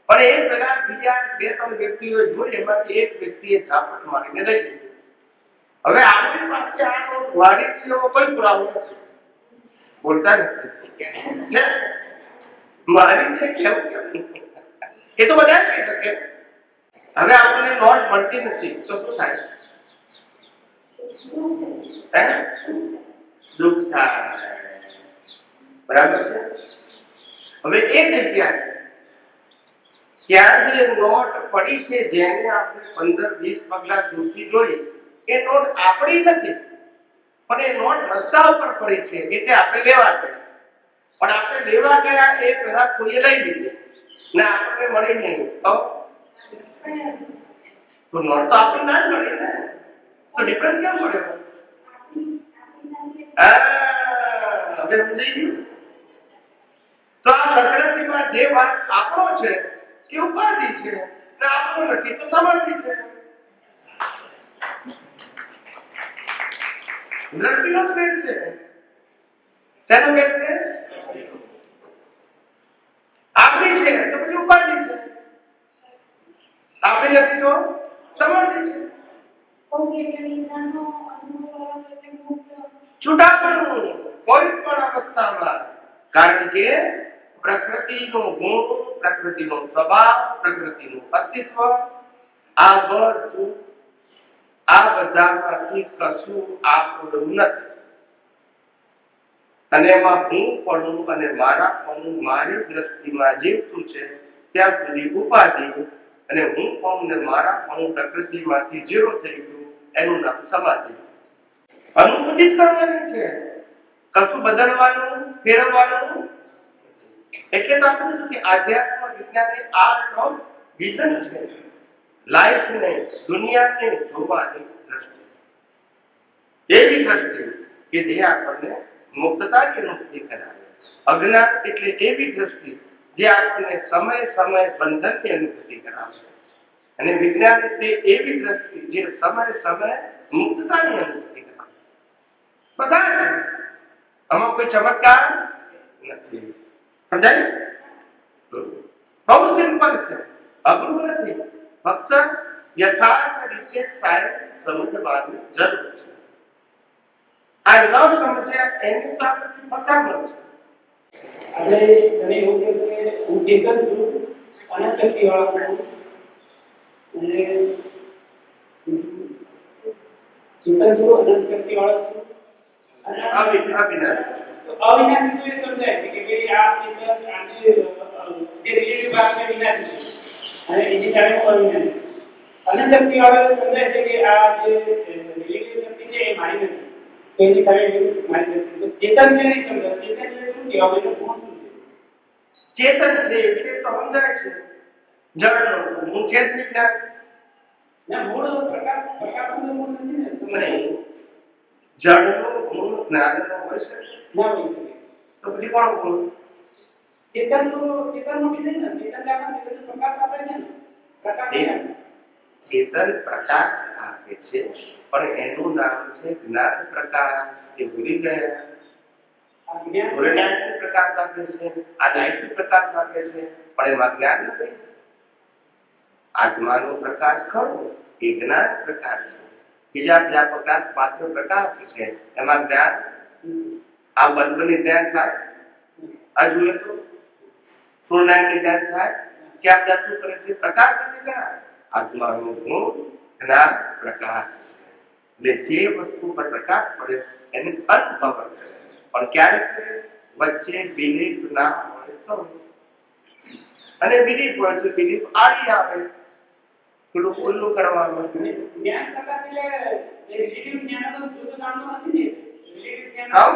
પણ એ પેલા બીજા 2-3 વ્યક્તિઓ જોઈ, એમાંથી એક વ્યક્તિએ ઝાપટ મારીને લઈ લીધી. હવે આપણી પાસે આ નોટ વાળી છે એવો કોઈ પુરાવો નથી, બોલતા નથી. મારી છે કેવું કેમ એ તો બધા કહી શકે. હવે આપણને નોટ મળતી નથી તો શું થાય? દુઃખ થાય. બરાબર છે? હવે એ જગ્યાએ ત્યાં જે નોટ પડી છે, જેને આપણે 15-20 પગલા દૂરથી જોઈ, એ નોટ આપણી નથી, પણ એ નોટ રસ્તા ઉપર પડી છે એટલે આપણે લેવા ગયા. પણ આપણે લેવા ગયા એ પેલા કોઈએ લઈ લીધી ને આપણને મળી નહીં, તો નોટ તો આપણને ના જ મળી ને, તો ડિફરન્સ કેમ મળ્યો? હવે સમજાઈ ગયું? તો આ પ્રકૃતિમાં જે વાત આપણો છે એ ઉપાધિ છે ને આપણો નથી તો સમાધિ છે. દ્રષ્ટિનો ફેર છે. શેનો ફેર છે? આપણી છે તો પછી ઉપાધિ છે, આપણી નથી તો સમાધિ છે. છૂટાપણું કોઈ પણ અવસ્થામાં, કારણ કે પ્રકૃતિનો ગુણ, પ્રકૃતિનો સ્વભાવ, પ્રકૃતિનું અસ્તિત્વ, આ બધામાંથી કશું આપણું નથી. અને એમાં હું પણ અને મારા પણ મારી દ્રષ્ટિમાં જીવતું છે ત્યાં સુધી ઉપાધિ, અને હું પણ ને મારા પણ પ્રકૃતિમાંથી જીરો થઈ ગયું એનું નામ સમાધિ. અનુભૂતિ જ કરવાની છે, કશું બદલવાનું, ફેરવવાનું. એટલે તો આપણે કીધું કે આધ્યાત્મ વિજ્ઞાન એ આર્ટ ઓફ વિઝન છે, લાઈફને, દુનિયાને જોવાની દ્રષ્ટિ, એવી દ્રષ્ટિ કે જે આપણને મુક્તતાની અનુભૂતિ કરાવે. અજ્ઞાન એટલે એવી દ્રષ્ટિ જે આપણને સમય બંધનની અનુભૂતિ કરાવે, અને વિજ્ઞાન એટલે એવી દ્રષ્ટિ જે સમય મુક્તતાની અનુભૂતિ કરાવે. બસ આ આમાં કોઈ ચમત્કાર નથી. સમજાય? બહુ સિમ્પલ છે, અઘરું નથી. ફક્ત યથાર્થ રીતે સાયન્સ સમજવાની જરૂર છે. આ ન સમજ્યા એની તો આપણથી ફસામણ છે. આપણે તમે એવું કહ્યું કે હું ચેતન છું, અનશક્તિ વાળો છું, અને ચેતન છું, અનશક્તિ વાળો છું, અને અવિનાશી છે. તો અવિનાશી તો એ સમજાય છે કે ભાઈ આ ચેતન આજે જે રિલેટિવ ભાગ છે વિનાશી છે, અને એની સામે હું અવિનાશી. અનશક્તિ વાળો સમજાય છે કે આ જે રિલેટિવ શક્તિ છે એ મારી નથી, તો એની સામે મારી શક્તિ. તો ચેતન ને નહીં સમજાય. ચેતન એટલે શું કહેવાય? એનો ગુણ શું છે? ચેતન છે એટલે તો સમજાય છે. જળનો તો હું છે જ નહીં જ્ઞાન. ના, મૂળ પ્રકાશનો ગુણ નથી ને. નહીં. જળનો ગુણ જ્ઞાનનો હોય છે. ના હોય શકે. તો પછી કોણ ગુણ? ચેતનનો બી નહીં ને. ચેતન આપણને પ્રકાશ આપે છે ને. પ્રકાશ ચેતન પ્રકાશ આપે છે, પણ એનું નામ છે જ્ઞાન પ્રકાશ. એ ભૂલી ગયા. આ જ્ઞાન સૂર્યનારાયણ પ્રકાશ આપે છે, આ લાઈટ પ્રકાશ આપે છે, પણ એમાં જ્ઞાન નથી. આત્માનો પ્રકાશ ખરો એ જ્ઞાન પ્રકાશ છે. બીજા પ્રકાશ માત્ર પ્રકાશ છે, એમાં જ્ઞાન. આ બલ્બની જ્ઞાન થાય? આ જોઈએ તો સૂર્યનારાયણ જ્ઞાન થાય કે આ બધા શું કરે છે? પ્રકાશ નથી કરા. આત્માનો ગુણ જ્ઞાન પ્રકાશ છે. એટલે જે વસ્તુ પર પ્રકાશ પડે એને અનખબર કરે. પણ ક્યારેક વચ્ચે બિલીફ ના હોય તો, અને બિલીફ હોય તો બિલીફ આડી આવે, પેલું ખુલ્લું કરવાનું. જ્ઞાન પ્રકાશ એટલે રિલેટિવ જ્ઞાનનો જુદો જાણતો નથી ને. રિલેટિવ જ્ઞાન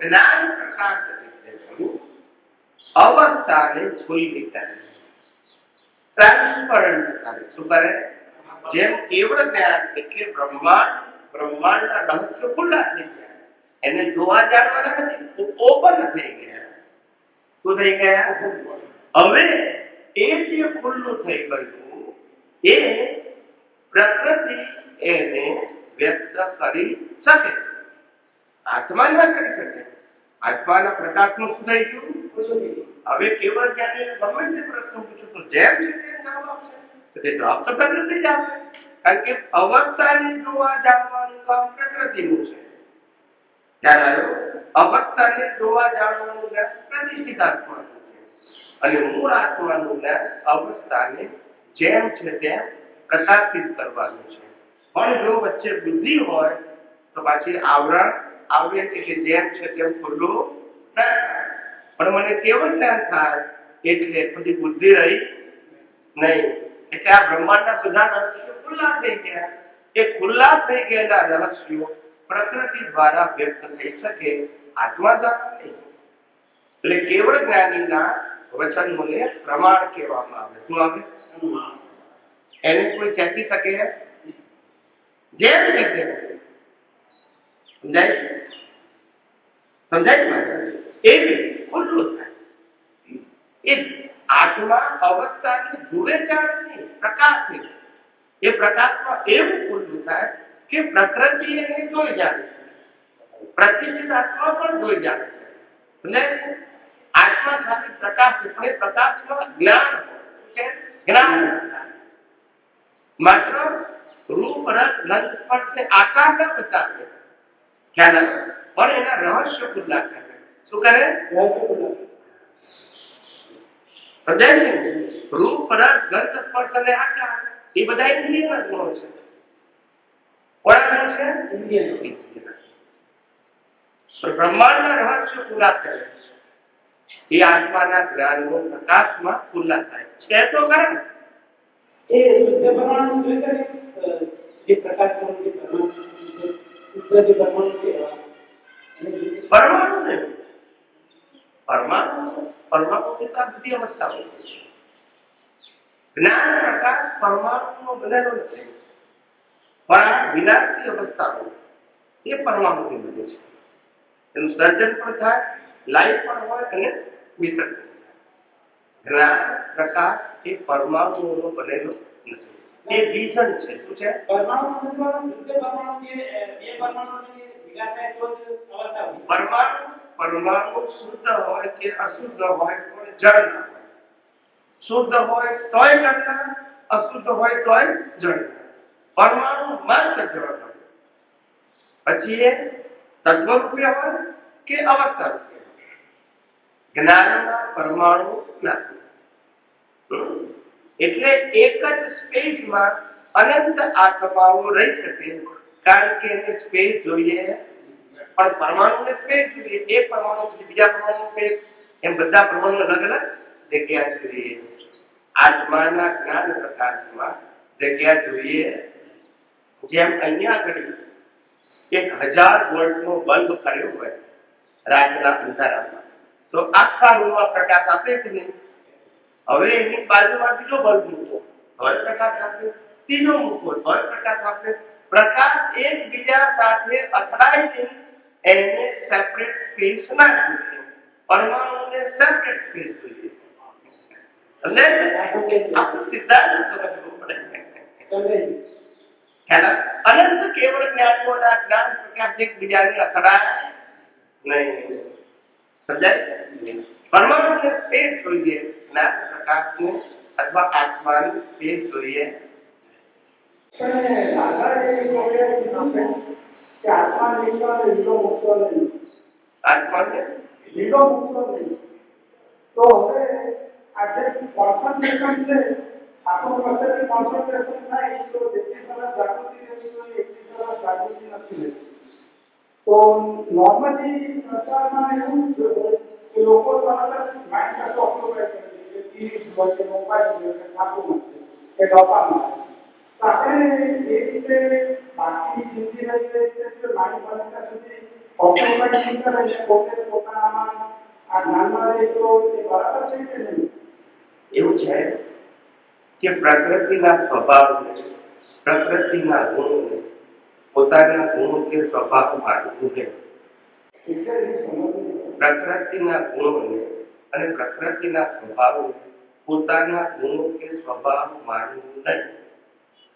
જ્ઞાન પ્રકાશ એટલે શું? અવસ્થાને ખુલ્લી કરે, ટ્રાન્સપરન્ટ કરે. શું કરે? જેમ કેવળ જ્ઞાન એટલે બ્રહ્માંડના રહસ્યો ખુલ્લા થઈ ગયા, એને જોવા જાણવાના નથી, ઓપન થઈ ગયા. શું થઈ ગયા? હવે એ જે ખુલ્લું થઈ ગયું એ પ્રકૃતિ એને વ્યક્ત કરી શકે, આત્મા ના કરી શકે. આત્માના પ્રકાશનું શું થઈ ગયું? હવે કેવળ જ્ઞાની ગમે તે પ્રશ્ન પૂછો તો જેમ છે તેમ જવાબ આપશે. તો તે જવાબ તો પ્રકૃતિ જ આપે, કારણ કે અવસ્થાને જોવા જાણવાનું કામ પ્રકૃતિનું છે. ત્યારે આવ્યો અવસ્થાને જોવા જાણવાનું જ્ઞાન પ્રતિષ્ઠિત આત્માનું છે, અને મૂળ આત્માનું જ્ઞાન અવસ્થાને જેમ છે તેમ પ્રકાશિત કરવાનું છે. પણ જો વચ્ચે બુદ્ધિ હોય તો પાછી આવરણ આવે, એટલે જેમ છે તેમ ખુલ્લું ના થાય. પણ મને કેવું જ્ઞાન થાય એટલે પછી બુદ્ધિ રહી નહીં. એટલે આ બ્રહ્માંડના બધા રહસ્યો ખુલ્લા થઈ ગયા. એ ખુલ્લા થઈ ગયેલા રહસ્યો પ્રકૃતિ દ્વારા વ્યક્ત થઈ શકે, આત્મા દ્વારા નહીં. એટલે કેવળ જ્ઞાનીના વચનોને પ્રમાણ કહેવામાં આવે. શું આવે? એને કોઈ ચેકી શકે? જેમ કે તેમ. સમજાય છે? સમજાય? એવી ખુલ્લું થાય. એ આત્મા અવસ્થાને જુએ જાણે નહીં, પ્રકાશે. એ પ્રકાશમાં એવું ખુલ્લું થાય કે પ્રકૃતિ એને જોઈ જાણે છે, પ્રતિષ્ઠિત આત્મા પણ જોઈ જાણે છે. સમજાય છે? આત્મા સાથે પ્રકાશ, પણ એ પ્રકાશમાં જ્ઞાન હોય. શું છે? જ્ઞાન. માત્ર રૂપ રસ ગંધ સ્પર્શ ને આકાર ના બતાવે, ખ્યાલ આવે, પણ એના રહસ્ય ખુલ્લા કરે. શું કરે? સમજાય છે? રૂપ રસ ગંધ સ્પર્શ અને આકાર એ બધા ઇન્દ્રિયના ગુણો છે. કોના ગુણ છે? ઇન્દ્રિયના. બ્રહ્માંડના રહસ્ય ખુલ્લા કરે એ આત્માના જ્ઞાનનો પ્રકાશમાં ખુલ્લા થાય છે. તો કરે એ શુદ્ધ પરમાણુ જોઈ શકે. જે પ્રકાશ જે પરમાણુ શુદ્ધ જે પરમાણુ છે, પરમાણુ ને પરમાણુ ની તો બધી અવસ્થાઓ છે. જ્ઞાન પ્રકાશ પરમાણુનો બનેલો છે, પણ આ વિનાશી અવસ્થાઓ એ પરમાણુની બધી છે. એનું સર્જન પણ થાય, લાઈફ પણ હોય અને વિસર્જન થાય. જ્ઞાન પ્રકાશ એ પરમાણુઓનો બનેલો નથી, એ બીજણ છે. શું છે? પરમાણુ શુદ્ધ પરમાણુ જે બે પરમાણુ ભેગા થાય તો જ અવસ્થા હોય. પરમાણુ શુદ્ધ હોય કે અશુદ્ધ હોય પણ જળ ના હોય. શુદ્ધ હોય તોય જળ ના, અશુદ્ધ હોય તોય જળ ના. પરમાણુ માત્ર જળ હોય. પછી એ તત્વ રૂપે હોય કે અવસ્થા રૂપે હોય, જ્ઞાનના પરમાણુ નથી. એટલે એક જ સ્પેસમાં અનંત આત્માઓ રહી શકે, કારણ કે એને સ્પેસ જોઈએ, પણ પરમાણુને સ્પેસ જોઈએ. એક પરમાણુ બીજા પરમાણુ સ્પેસ, એમ બધા પરમાણુ અલગ અલગ જગ્યા જોઈએ. આત્માના જ્ઞાન પ્રકાશમાં જગ્યા જોઈએ. જેમ અહીંયા આગળ 1000 વોલ્ટનો બલ્બ કર્યો હોય રાતના અંધારામાં, તો આખા રૂમમાં પ્રકાશ આપે કે નહીં? હવે એની બાજુમાં બીજો બલ્બ મૂકો તોય પ્રકાશ આપે, ત્રીજો મૂકો તોય પ્રકાશ આપે. પ્રકાશ એકબીજા સાથે અથડાય નહીં, એને સેપરેટ સ્પેસ ના જોઈએ. પરમાણુને સેપરેટ સ્પેસ જોઈએ. અને આપણું સિદ્ધાંત સમજવું પડે. અનંત કેવળ જ્ઞાનોના જ્ઞાન પ્રકાશ એકબીજાને અથડાય નહીં. સમજાય છે? પરમાણુને સ્પેસ જોઈએ, જ્ઞાન પ્રકાશને અથવા આત્માની સ્પેસ જોઈએ. આત્માને લીલો મૂકશો નહીં. તો હવે આ જે કોન્સન્ટ્રેશન છે, આપણું કશેથી કોન્સન્ટ્રેશન થાય તો જેટલી સરસ જાગૃતિ રહેવી જોઈએ એટલી સરસ જાગૃતિ નથી રહેતી. તો નોર્મલી સંસારમાં એવું જ હોય કે લોકો તરત જ માઇન્ડ કશો ઓક્યુપાય કરે છે, કે ટીવી હોય કે મોબાઈલ હોય કે છાપું છે કે ડોપામાં. તો આપણે એ રીતે બાકીની જિંદગી રહી એ રીતે જો માઇન્ડ બનતા સુધી ઓક્યુપાય નહીં કરે છે, પોતે પોતાનામાં આ જ્ઞાનમાં રહે, તો એ બરાબર છે કે નહીં? એવું છે કે પ્રકૃતિના સ્વભાવને, પ્રકૃતિના ગુણોને પોતાના ગુણો કે સ્વભાવ માનવું નહીં. પ્રકૃતિના ગુણોને અને પ્રકૃતિના સ્વભાવને પોતાના ગુણો કે સ્વભાવ માનવું નહીં.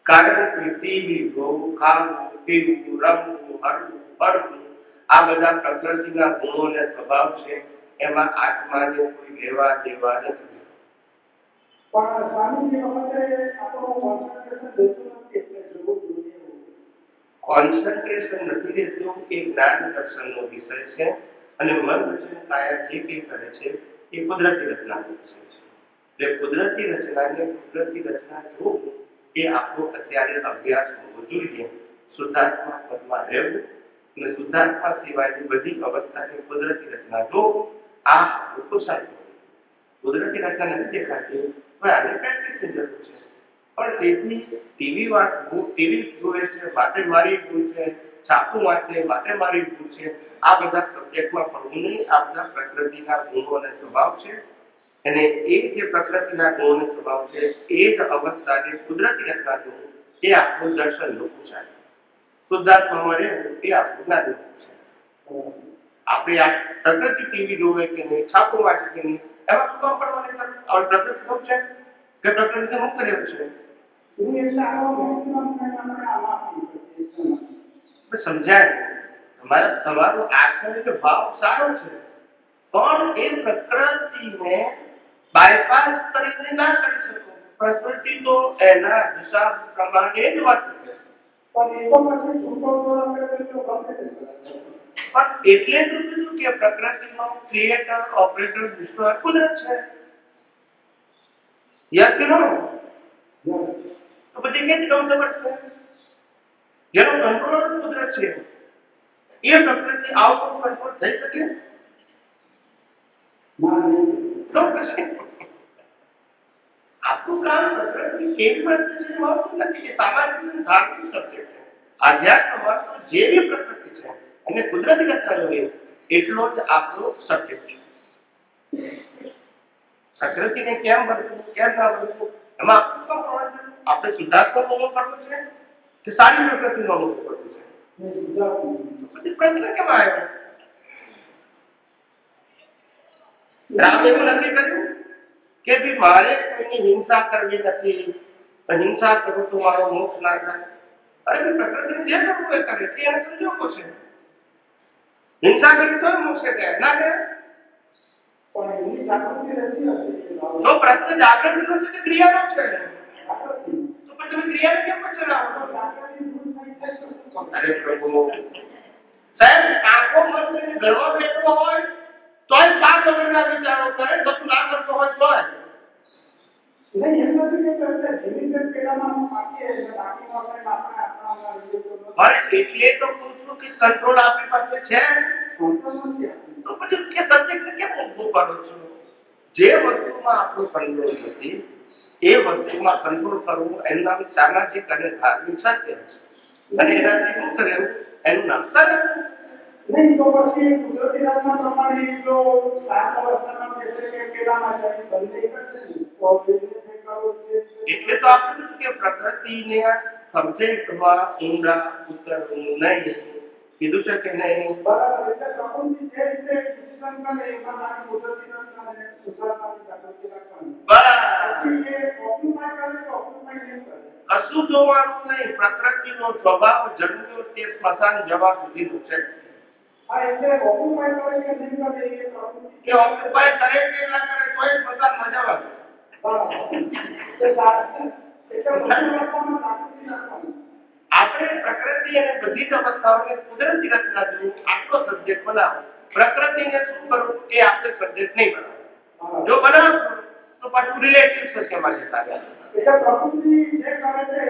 કારણ કે ટીવી જોવું, ખાવું, પીવું, રમવું, હરવું, ફરવું આ બધા પ્રકૃતિના ગુણો અને સ્વભાવ છે. એમાં આત્માને કોઈ લેવા દેવા નથી. પણ સ્વામીજી વખતે આપણું કોન્સન્ટ્રેશન રહેતું નથી, એટલે જોવું જોઈએ. કોન્સન્ટ્રેશન નથી રહેતું એ જ્ઞાન દર્શનનો વિષય છે. અને મન વચન કાયા જે કંઈ કરે છે એ કુદરતી રચનાનો વિષય છે. એટલે કુદરતી રચનાને કુદરતી રચના જોવું એ આપણો અત્યારે અભ્યાસ હોવો જોઈએ. શુદ્ધાત્મા પદમાં રહેવું અને શુદ્ધાત્મા સિવાયની બધી અવસ્થાની કુદરતી રચના જોવું, આ આપણું પુરુષાર્થ. કુદરતી રચના નથી દેખાતી, આની પ્રેક્ટિસની જરૂર છે. પણ તેથી ટીવી જોવે છે માટે મારી ભૂલ છે, છાપું વાંચે માટે મારી ભૂલ છે, આ બધા સબ્જેક્ટમાં પડવું નહીં. આ બધા પ્રકૃતિના ગુણો અને સ્વભાવ છે. અને એ જે પ્રકૃતિના ગુણો અને સ્વભાવ છે એ જ અવસ્થાની કુદરતી રચના જોવું એ આપણું દર્શનનું પુરુષાર્થ. શુદ્ધાત્મામાં રહેવું એ આપણું જ્ઞાનનું પુરુષાર્થ. આપણે આ પ્રકૃતિ ટીવી જોવે કે નહીં, છાપું વાંચે કે નહીં, એમાં શું કામ પડવાની જરૂર? હવે પ્રકૃતિ થવું છે કે પ્રકૃતિ મુક્ત રહેવું છે? સમજાય તમારો આશય કે ભાવ સારો છે, પણ એ પ્રકૃતિને બાયપાસ કરીને ના કરી શકો. પ્રકૃતિ તો એના હિસાબ પ્રમાણે જ વર્તશે. પણ એટલે તો કીધું કે પ્રકૃતિનો ક્રિએટર, ઓપરેટર, ડિસ્ટ્રોયર કુદરત છે. યસ કે નો? તો પછી કેવી ગમત પડશે? જેનો કંટ્રોલર કુદરત છે એ પ્રકૃતિ આઉટ ઓફ કંટ્રોલ થઈ શકે? તો પછી આપણું કામ પ્રકૃતિ કેવી રીતે છે મહત્વ નથી. એ સામાજિક અને ધાર્મિક સબ્જેક્ટ છે. આધ્યાત્મમાં તો જે બી પ્રકૃતિ છે એને કુદરતી રચના જોઈએ એટલો જ આપણો સબ્જેક્ટ છે. પ્રકૃતિને કેમ વર્તવું, કેમ ના વર્તવું, એમાં આપણે શું કામ કરવાનું છે? આપણે શુદ્ધાત્માનો અનુભવ કરવો છે કે સારી પ્રકૃતિનો અનુભવ કરવો છે? પછી પ્રશ્ન કેમ આવ્યો? રામે એવું નક્કી કર્યું કે ભાઈ મારે કોઈની હિંસા કરવી નથી, હિંસા કરું તો મારો મોક્ષ ના થાય. અરે ભાઈ પ્રકૃતિને જે કરવું એ કરે, એને સંજોગો છે. હિંસા કરી તો મોક્ષે ગયા ના ગયા. તો પ્રશ્ન જાગૃતિનો છે કે ક્રિયાનો છે? તો પછી તમે ક્રિયાને કેમ પછી લાવો છો? અરે પ્રભુ, સાહેબ આંખો બંધ કરીને ઘરમાં બેઠો હોય તોય પાપ વગરના વિચારો કરે, કશું ના કરતો હોય તોય. નહીં એમ નથી કે જેવી રીતે પેલામાં આપીએ એટલે બાકીમાં આપણે આપણા પણ એટલે તો કહું છું કે કંટ્રોલ આપણી પાસે છે ને. કંટ્રોલ નથી. તો પછી કે સબ્જેક્ટને કેમ ઊભું કરો છો? જે વસ્તુમાં આપણો કંટ્રોલ નથી એ વસ્તુમાં કંટ્રોલ કરવું એનું નામ સામાજિક અને ધાર્મિક સત્ય, અને એનાથી મુક્ત રહેવું એનું નામ સનાતન સત્ય. નહીં તો પછી કુદરતી રાજના પ્રમાણે જો શાંત અવસ્થામાં બેસે કે પેલામાં જાય બંને એક જ છે ને, તો એટલે તો આપણે કીધું કે પ્રકૃતિને સબ્જેક્ટમાં ઊંડા ઉતરવું નહીં, કીધું છે કે નહીં? બરાબર. એટલે પ્રકૃતિ જે રીતે ડિસિઝન કરે એમાં આપણે કુદરતી રાજના સુધારવાની જાગૃતિ રાખવાની. બસ એ ઓક્યુપાય કરે કે ઓક્યુપાય નહીં કરે કશું જોવાનું નહીં. પ્રકૃતિનો સ્વભાવ જન્મ્યો તે સ્મશાન જવા સુધીનું છે. હા એટલે ઓક્યુપાય કરે કે નહીં કરે એ પ્રકૃતિ એ ઓક્યુપાય કરે કે ના કરે તોય સ્મશાનમાં જવાનું. આપણે પ્રકૃતિ અને બધી જ અવસ્થાઓને કુદરતી રચના જોવું, આટલો સબ્જેક્ટ બનાવો. પ્રકૃતિને શું કરવું એ આપણે સબ્જેક્ટ નહીં બનાવો. જો બનાવશું તો પાછું રિલેટિવ સત્યમાં જતા રહેશે. એટલે પ્રકૃતિ જે કરે છે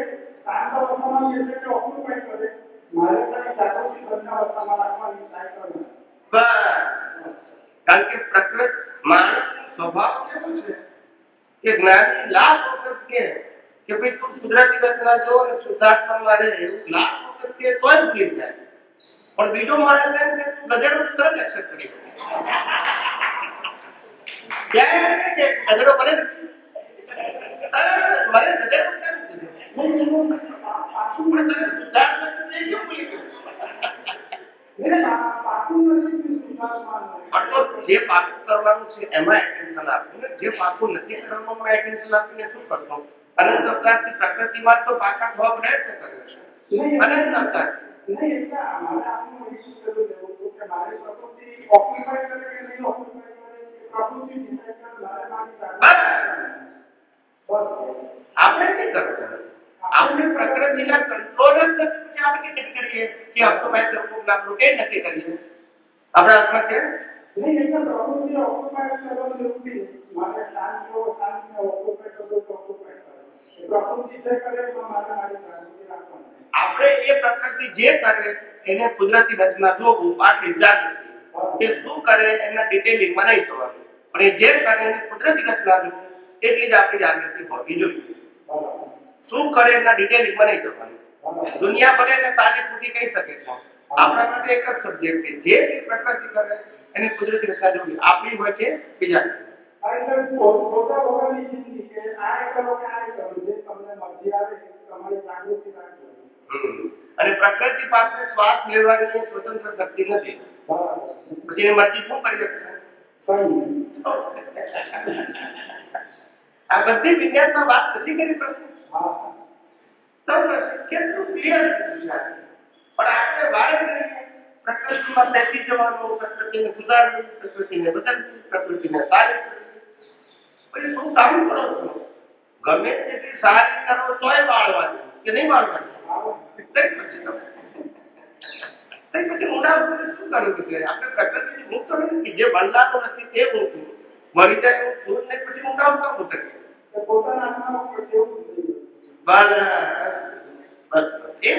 શાંત અવસ્થામાં બેસે કે ઓક્યુપાય કરે, મારે ખાલી જાગૃતિ બંને અવસ્થામાં રાખવાની ટ્રાય કરવાની. બસ કારણ કે પ્રકૃતિ માણસનો સ્વભાવ કેવો છે કે જ્ઞાની લાખ વખત કે ભાઈ તું કુદરતી રચના જો અને શુદ્ધાત્મામાં રહે, એવું લાખ વખત કે તોય ભૂલી જાય. પણ બીજો માણસ એમ કે તું ગધેડો તરત એક્સેપ્ટ કરી લે. ક્યાં એમ કે ગધેડો બને ને મને ગધેડો કેમ કીધું? પણ તને શુદ્ધાત્મા કીધું એ કેમ ભૂલી ગયો? પણ તો જે પાકું કરવાનું છે એમાં એટેન્શન આપવું ને, જે પાકું નથી કરવાનું એટેન્શન આપીને શું કરશો? અનંત અવતારથી પ્રકૃતિમાં તો પાકા થવા પ્રયત્ન કર્યો છે. અનંત અવતાર નહીં એટલે મારે આપનું એવું જરૂર લેવું હતું કે મારે પ્રકૃતિ ઓક્યુપાય કરે કે નહીં ઓક્યુપાય કરે એ પ્રકૃતિ ડિસાઈડ કરે. મારે મારી બસ આપણે નહીં કરવું. આપણે પ્રકૃતિના કંટ્રોલ જ નથી. પછી આપણે કે નક્કી કરીએ કે ઓક્યુપાય કરવું ના કરવું કે નક્કી કરીએ? આપણા હાથમાં છે નહીં એટલે પ્રકૃતિ ઓક્યુપાય કરવાનું એવું નહીં. મારે શાંત ઓક્યુપાય કરવું તો ઓક્યુપાય કરે. પ્રકૃતિ જે કરે એમાં મારે મારી જાગૃતિ રાખવાની. આપણે એ પ્રકૃતિ જે કરે એને કુદરતી રચના જોવું, આટલી જાગૃતિ. એ શું કરે એના ડિટેલિંગમાં નહીં થવાનું, પણ એ જે કરે એને કુદરતી રચના જોવું એટલી જ આપણી જાગૃતિ હોવી જોઈએ. શું કરે એના ડિટેલિંગમાં નહીં થવાનું. દુનિયા ભલે એને સારી ખોટી કહી શકે છે, આપણા માટે એક જ સબ્જેક્ટ છે. જે કઈ પ્રકૃતિ કરે એને કુદરતી રચના જોવી, આપણી હોય કે બીજા. એટલે પોતા વગરની જિંદગી કે આ કરો કે આ કરો, જે તમને મરજી આવે તમારી જાગૃતિ રાખજો. અને પ્રકૃતિ પાસે શ્વાસ લેવાની સ્વતંત્ર શક્તિ નથી. પછી એની મરજી શું કરી શકશે? આ બધી વિજ્ઞાનમાં વાત નથી કરી પ્રભુ. તો પછી કેટલું ક્લિયર કીધું છે. પણ આપણે વારે ઘડીએ પ્રકૃતિમાં બેસી જવાનું, પ્રકૃતિને સુધારવી, પ્રકૃતિને બદલવી, પ્રકૃતિને સારી કરવી. પછી શું કામ કરો છો? ગમે તેટલી સારી કરો તોય બાળવાનું કે નહીં બાળવાનું? પછી ઊંડા ઉતરીને શું કરવું છે? આપણે પ્રકૃતિથી મુક્ત રહે કે જે બનનારો નથી તે હું છું, મરી જાય હું છું ને. પછી ઊંડા ઉતરીએ પોતાના આત્મામાં કોઈ કેવું બસ એ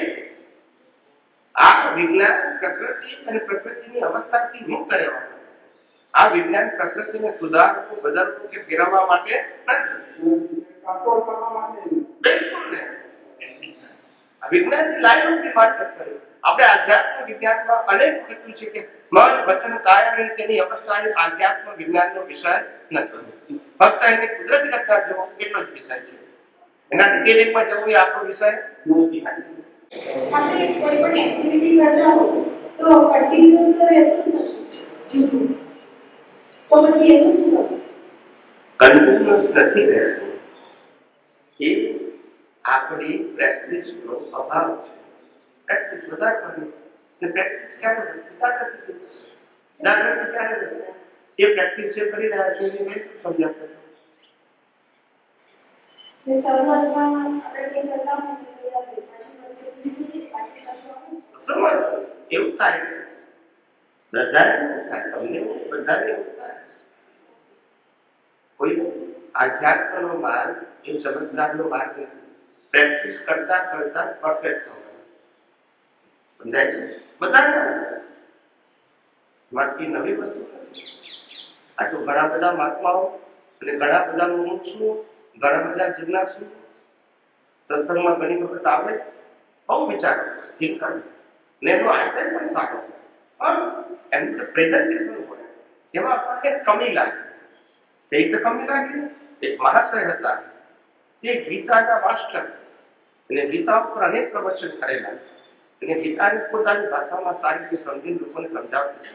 આ વિજ્ઞાન પ્રકૃતિ અને પ્રકૃતિની અવસ્થાથી મુક્ત રહેવાનું. આ વિજ્ઞાન પ્રકૃતિને સુધારવું, બદલવું કે ફેરવવા માટે નથી. કંટ્રોલ કરવા માટે બિલકુલ નહીં. આ વિજ્ઞાનની લાઈન ઓફ ડિમાર્કેશન. આપણે આધ્યાત્મ વિજ્ઞાનમાં અનેક કીધું છે કે મન, વચન, કાય અને તેની અવસ્થા એ આધ્યાત્મ વિજ્ઞાનનો વિષય નથી. ફક્ત એને કુદરતી રચના જોવો એટલો જ વિષય છે. એના ડિટેલિંગમાં જવું એ આપણો વિષય નથી. આપણે કોઈ પણ એક્ટિવિટી કરતા હોય તો કન્ટિન્યુઅસ તો રહેતું જ નથી. તો પછી એનું શું કરવું? કન્ટિન્યુઅસ નથી રહેતું. એ આપણી પ્રેક્ટિસનો અભાવ છે. પ્રેક્ટિસ વધારવાની. અને પ્રેક્ટિસ ક્યારે વધશે? જાગૃતિથી વધશે. જાગૃતિ ક્યારે વધશે? એ પ્રેક્ટિસ જે કરી રહ્યા છે એની વેલ્યુ સમજાશે. જે શરૂઆતમાં આપણે કંઈ કરતા હોય તો યાદ રહે, પછી વચ્ચે સમજ એવું થાય. બધાને એવું થાય, તમને એવું નહીં, બધાને એવું થાય. કોઈ આધ્યાત્મનો માર્ગ એ ચમત્કારનો માર્ગ નથી. પ્રેક્ટિસ કરતા કરતા પરફેક્ટ થવાનું. સમજાય છે? બધાને બાકી નવી વસ્તુ નથી. આ તો ઘણા બધા મહાત્માઓ અને ઘણા બધા મુમુક્ષુ, ઘણા બધા જિજ્ઞાસુ સત્સંગમાં ઘણી વખત આવે, બહુ વિચારો ઠીક કરે ને એનો આશય પણ સારો હોય, પણ એમનું તો પ્રેઝન્ટેશન હોય એમાં આપણને કમી લાગે. કઈ રીતે કમી લાગે? એક મહાશય હતા, તે ગીતાના માસ્ટર અને ગીતા ઉપર અનેક પ્રવચન કરેલા અને ગીતાની પોતાની ભાષામાં સારી રીતે સમજીને લોકોને સમજાવતા.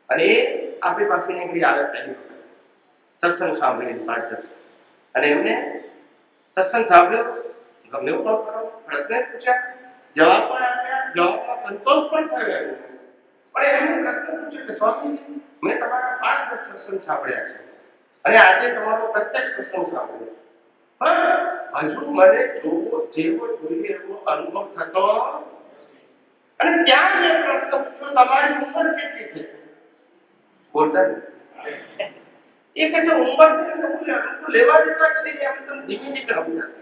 અને એ આપણી પાસે નીકળી આવે પહેલી વખત સત્સંગ સાંભળીને 5-10, અને એમને સત્સંગ સાંભળ્યો, ગમે એવું ન કરો, પ્રશ્ન પૂછ્યા, જવાબ પણ આપ્યા, જવાબમાં સંતોષ પણ થયો એમને. પણ એમને પ્રશ્ન પૂછ્યો કે સ્વામીજી, મેં તમારા 5-10 સત્સંગ સાંભળ્યા છે અને આજે તમારો પ્રત્યક્ષ સત્સંગ સાંભળ્યો, પણ હજુ મને જેવો જોઈએ એવો અનુભવ થતો. અને ત્યાં મેં પ્રશ્ન પૂછ્યો, તમારી ઉંમર કેટલી છે? બોલતા નથી. એ કે જો ઉંમર લેવા દેવા છે એમ તમે ધીમે ધીમે સમજ્યા છે.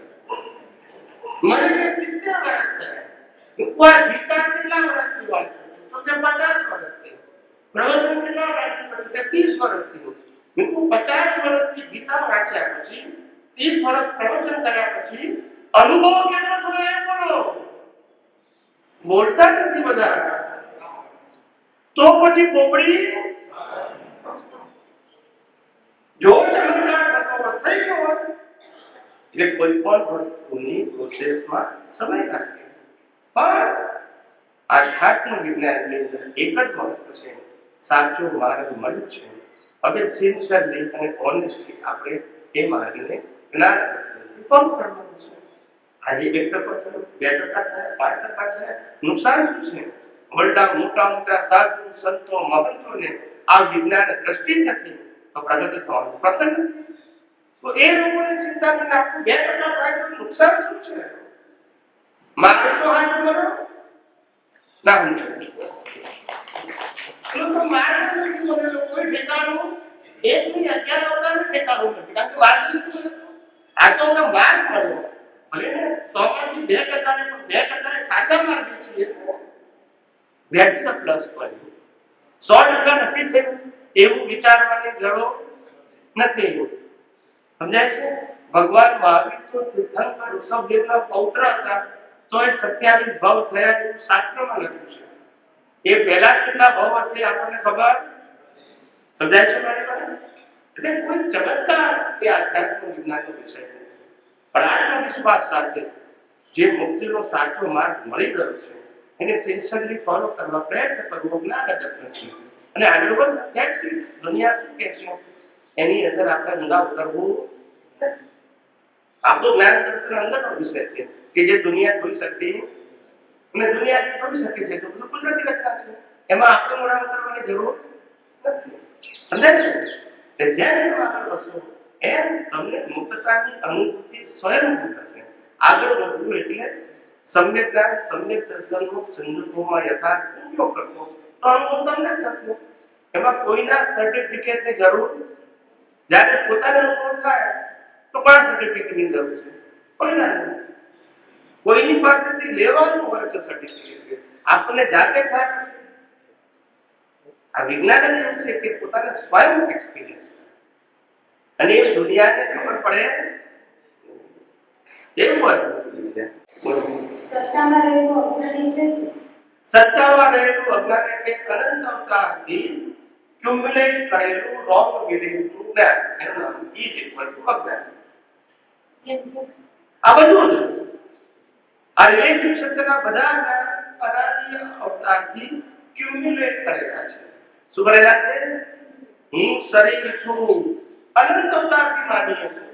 મને કે 70 વર્ષ થયા. હું આ ગીતા કેટલા વર્ષથી વાંચું છું? તો કે 50 વર્ષથી. પ્રવચન કેટલા વાંચું છું? કે 30 વર્ષથી. હું 50 વર્ષથી ગીતા વાંચ્યા પછી, 30 વર્ષ પ્રવચન કર્યા પછી અનુભવ કેટલો થયો એ બોલો. બોલતા નથી બધા. તો પછી બોબડી જો ચમત્કાર થતો થઈ ગયો હોય એટલે કોઈ પણ વસ્તુની પ્રોસેસમાં સમય લાગે. પણ આધ્યાત્મ વિજ્ઞાનની અંદર એક જ મહત્વ છે, સાચો માર્ગ મન છે. હવે સિન્સિયરલી અને ઓનેસ્ટલી આપણે એ માર્ગને જ્ઞાન દર્શનથી ફોલો કરવાનું છે. આજે 1% થયો, 2% થયા, 5% થયા, નુકસાન શું છે? મોટા સાધુ સંતો મહંતોને આ વિજ્ઞાન દ્રષ્ટિ નથી તો પ્રગતિ થવાનો પ્રશ્ન નથી. તો એ લોકોને ચિંતા કરીને આપણું 2% થાય તો નુકસાન શું છે? માત્ર તો હાચું કરો ના હું લોકો માર્ગ નથી મળેલો, કોઈ ઠેકાણું એક ની 11 અવતારનું ઠેકાણું નથી. કારણ કે વાત નથી, આ તો અમને માર્ગ મળ્યો. ભલે ને 100 માંથી 2% ને પણ 2% સાચા માર્ગે છીએ. That's the plus point. 100% નથી થયું એવું વિચારવાની જરૂર નથી. સમજાય છે? ભગવાન મહાવીર તો તીર્થંકર ઋષભદેવના પૌત્ર હતા, તો એ 27 ભાવ થયા એવું શાસ્ત્રમાં લખ્યું છે. એ પહેલા કેટલા ભાવ હશે આપણને ખબર? સમજાય છે મારી વાત? એટલે કોઈ ચમત્કાર કે આધ્યાત્મ વિજ્ઞાનનો વિષય નથી, પણ આત્મવિશ્વાસ સાથે જે મુક્તિનો સાચો માર્ગ મળી ગયો છે એને સિન્સિયરલી ફોલો કરવા પ્રયત્ન કરવો જ્ઞાન દર્શનથી, અને આગળ વધવું. That's it. દુનિયા શું કહે છે એની અંદર આપણે ઊંડા ઉતરવું. આપણું જ્ઞાન દર્શન અંદરનો વિષય છે કે જે દુનિયા જોઈ શકતી અને દુનિયા જે જોઈ શકે છે તો બધું કુદરતી રચના છે, એમાં આપણે મોડા ઉતરવાની જરૂર નથી. સમજાય છે? એટલે જેમ જેમ આગળ વધશો એમ તમને મુક્તતાની અનુભૂતિ સ્વયં થશે. આગળ વધવું એટલે સમ્યક જ્ઞાન, સમ્યક દર્શનનો સંજોગોમાં યથાર્થ ઉપયોગ કરશો તો અનુભવ તમને થશે. એમાં કોઈના સર્ટિફિકેટની જરૂર, જ્યારે પોતાનો અનુભવ થાય તો કોના સર્ટિફિકેટની જરૂર છે? કોઈના નહીં. કોઈની પાસેથી લેવાનું હોય તો સર્ટિફિકેટ આપણને જાતે થાય પછી. આ વિજ્ઞાન જ એવું છે કે પોતાને સ્વયં એક્સપિરિયન્સ અને એ દુનિયાને ખબર પડે એવું હોય. સત્તામાં રહેલું અજ્ઞાન એટલે શું? સત્તામાં રહેલું અજ્ઞાન એટલે અનંત અવતારથી ક્યુમ્યુલેટ કરેલું રોંગ બિલીફનું જ્ઞાન. એનું નામ ઇઝ ઇક્વલ ટુ અજ્ઞાન. આ બધું જ આ રિલેટિવ ક્ષેત્રના બધા જ્ઞાન અનાદિ અવતારથી ક્યુમ્યુલેટ કરેલા છે. શું કરેલા છે? હું શરીર છું, અનંત અવતારથી માનીએ છું.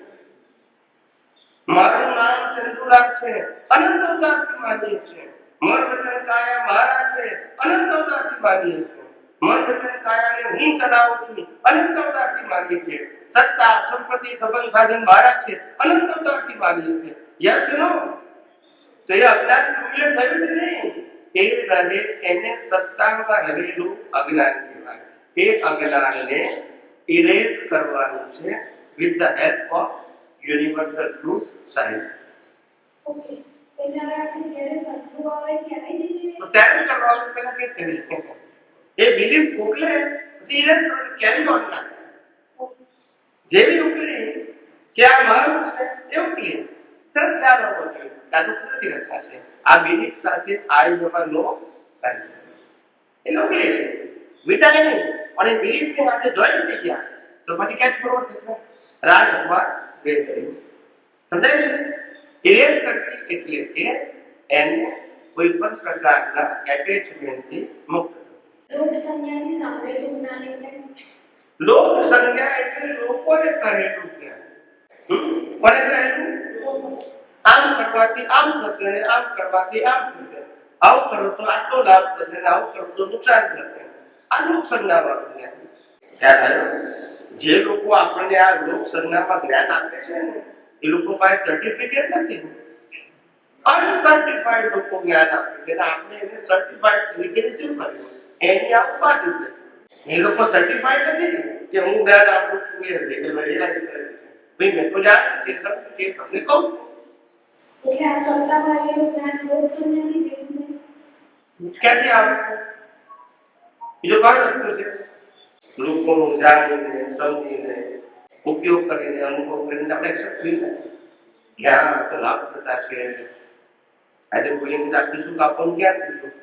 મારું નામ ચંદુલાલ છે, અનંત અવતારથી માનીએ છીએ. મન વચન કાયા મારા છે, અનંત અવતારથી માનીએ છીએ. મન વચન કાયાને હું ચલાવું છું, અનંત અવતારથી માનીએ છીએ. સત્તા સંપત્તિ સંબંધ સાધન મારા છે, અનંત અવતારથી માનીએ છીએ. યસ કે નો? તો એ અજ્ઞાન ક્યુમ્યુલેટ થયું કે નહીં? એ રહે એને સત્તામાં રહેલું અજ્ઞાન કહેવાય. એ અજ્ઞાનને ઇરેઝ કરવાનું છે with the help of universal truth science. Okay પહેલા આપણે જ્યારે શત્રુ આવે ત્યારે જ તો ત્યારે કરવાનું પહેલા કે કરીએ એ બિલીફ ઉકલે પછી ઇરેઝ કરો કેરી ઓન ના થાય. જેવી ઉકલી કે આ મારું છે એ ઉકલી તરત ખ્યાલ આવવો જોઈએ કે આ તો કુદરતી ઘટના છે. આ બિલીફ સાથે I have a no concept એ ઉકલી ગઈ મિટાય નહીં અને બિલીફ ની સાથે જોઈન થઈ ગયા તો પછી ક્યાં ફોરવર્ડ થશે રાગ અથવા દ્વેષ થઈ. સમજાય છે? ઇરેઝ કરવી એટલે કે એને કોઈ પણ પ્રકારના એટેચમેન્ટથી મુક્ત કરવું. લોક સંજ્ઞાની સાંભળેલું જ્ઞાન એટલે લોક સંજ્ઞા એટલે લોકોએ કહેલું જ્ઞાન. કોને કહેલું? આમ કરવાથી આમ થશે અને આમ કરવાથી આમ થશે. આવું કરો તો આટલો લાભ થશે અને આવું કરો તો નુકસાન થશે. આ લોક સંજ્ઞાવાળું જ્ઞાન. ખ્યાલ આવ્યો? જે લોકો આપણને આ લોક સંજ્ઞામાં જ્ઞાન આપે છે ને એ લોકો પાસે સર્ટિફિકેટ નથી. અનસર્ટિફાઈડ લોકો જ્ઞાન આપે છે અને આપણે એને સર્ટિફાઈડ તરીકે રિસીવ કર્યું. એની આ ઉપાધિ છે. એ લોકો સર્ટિફાઈડ નથી કે હું જ્ઞાન આપું છું એ રિયલાઇઝ કરે છે. ભાઈ મેં તો જાણ્યું છે સમજ્યું છે તમને કહું છું. એટલે આ સત્તાવાળેલું જ્ઞાન લોક સંજ્ઞાની દેવું ક્યાંથી આવે? બીજો કયો રસ્તો છે? લોકોનું જાણીને સમજીને ઉપયોગ કરીને અનુભવ કરીને આપણે એક્સેપ્ટ કરીને ક્યાં તો લાભપ્રદતા છે. આજે કોઈ કીધા કિસુ કાપોનું ક્યાં શીખ્યું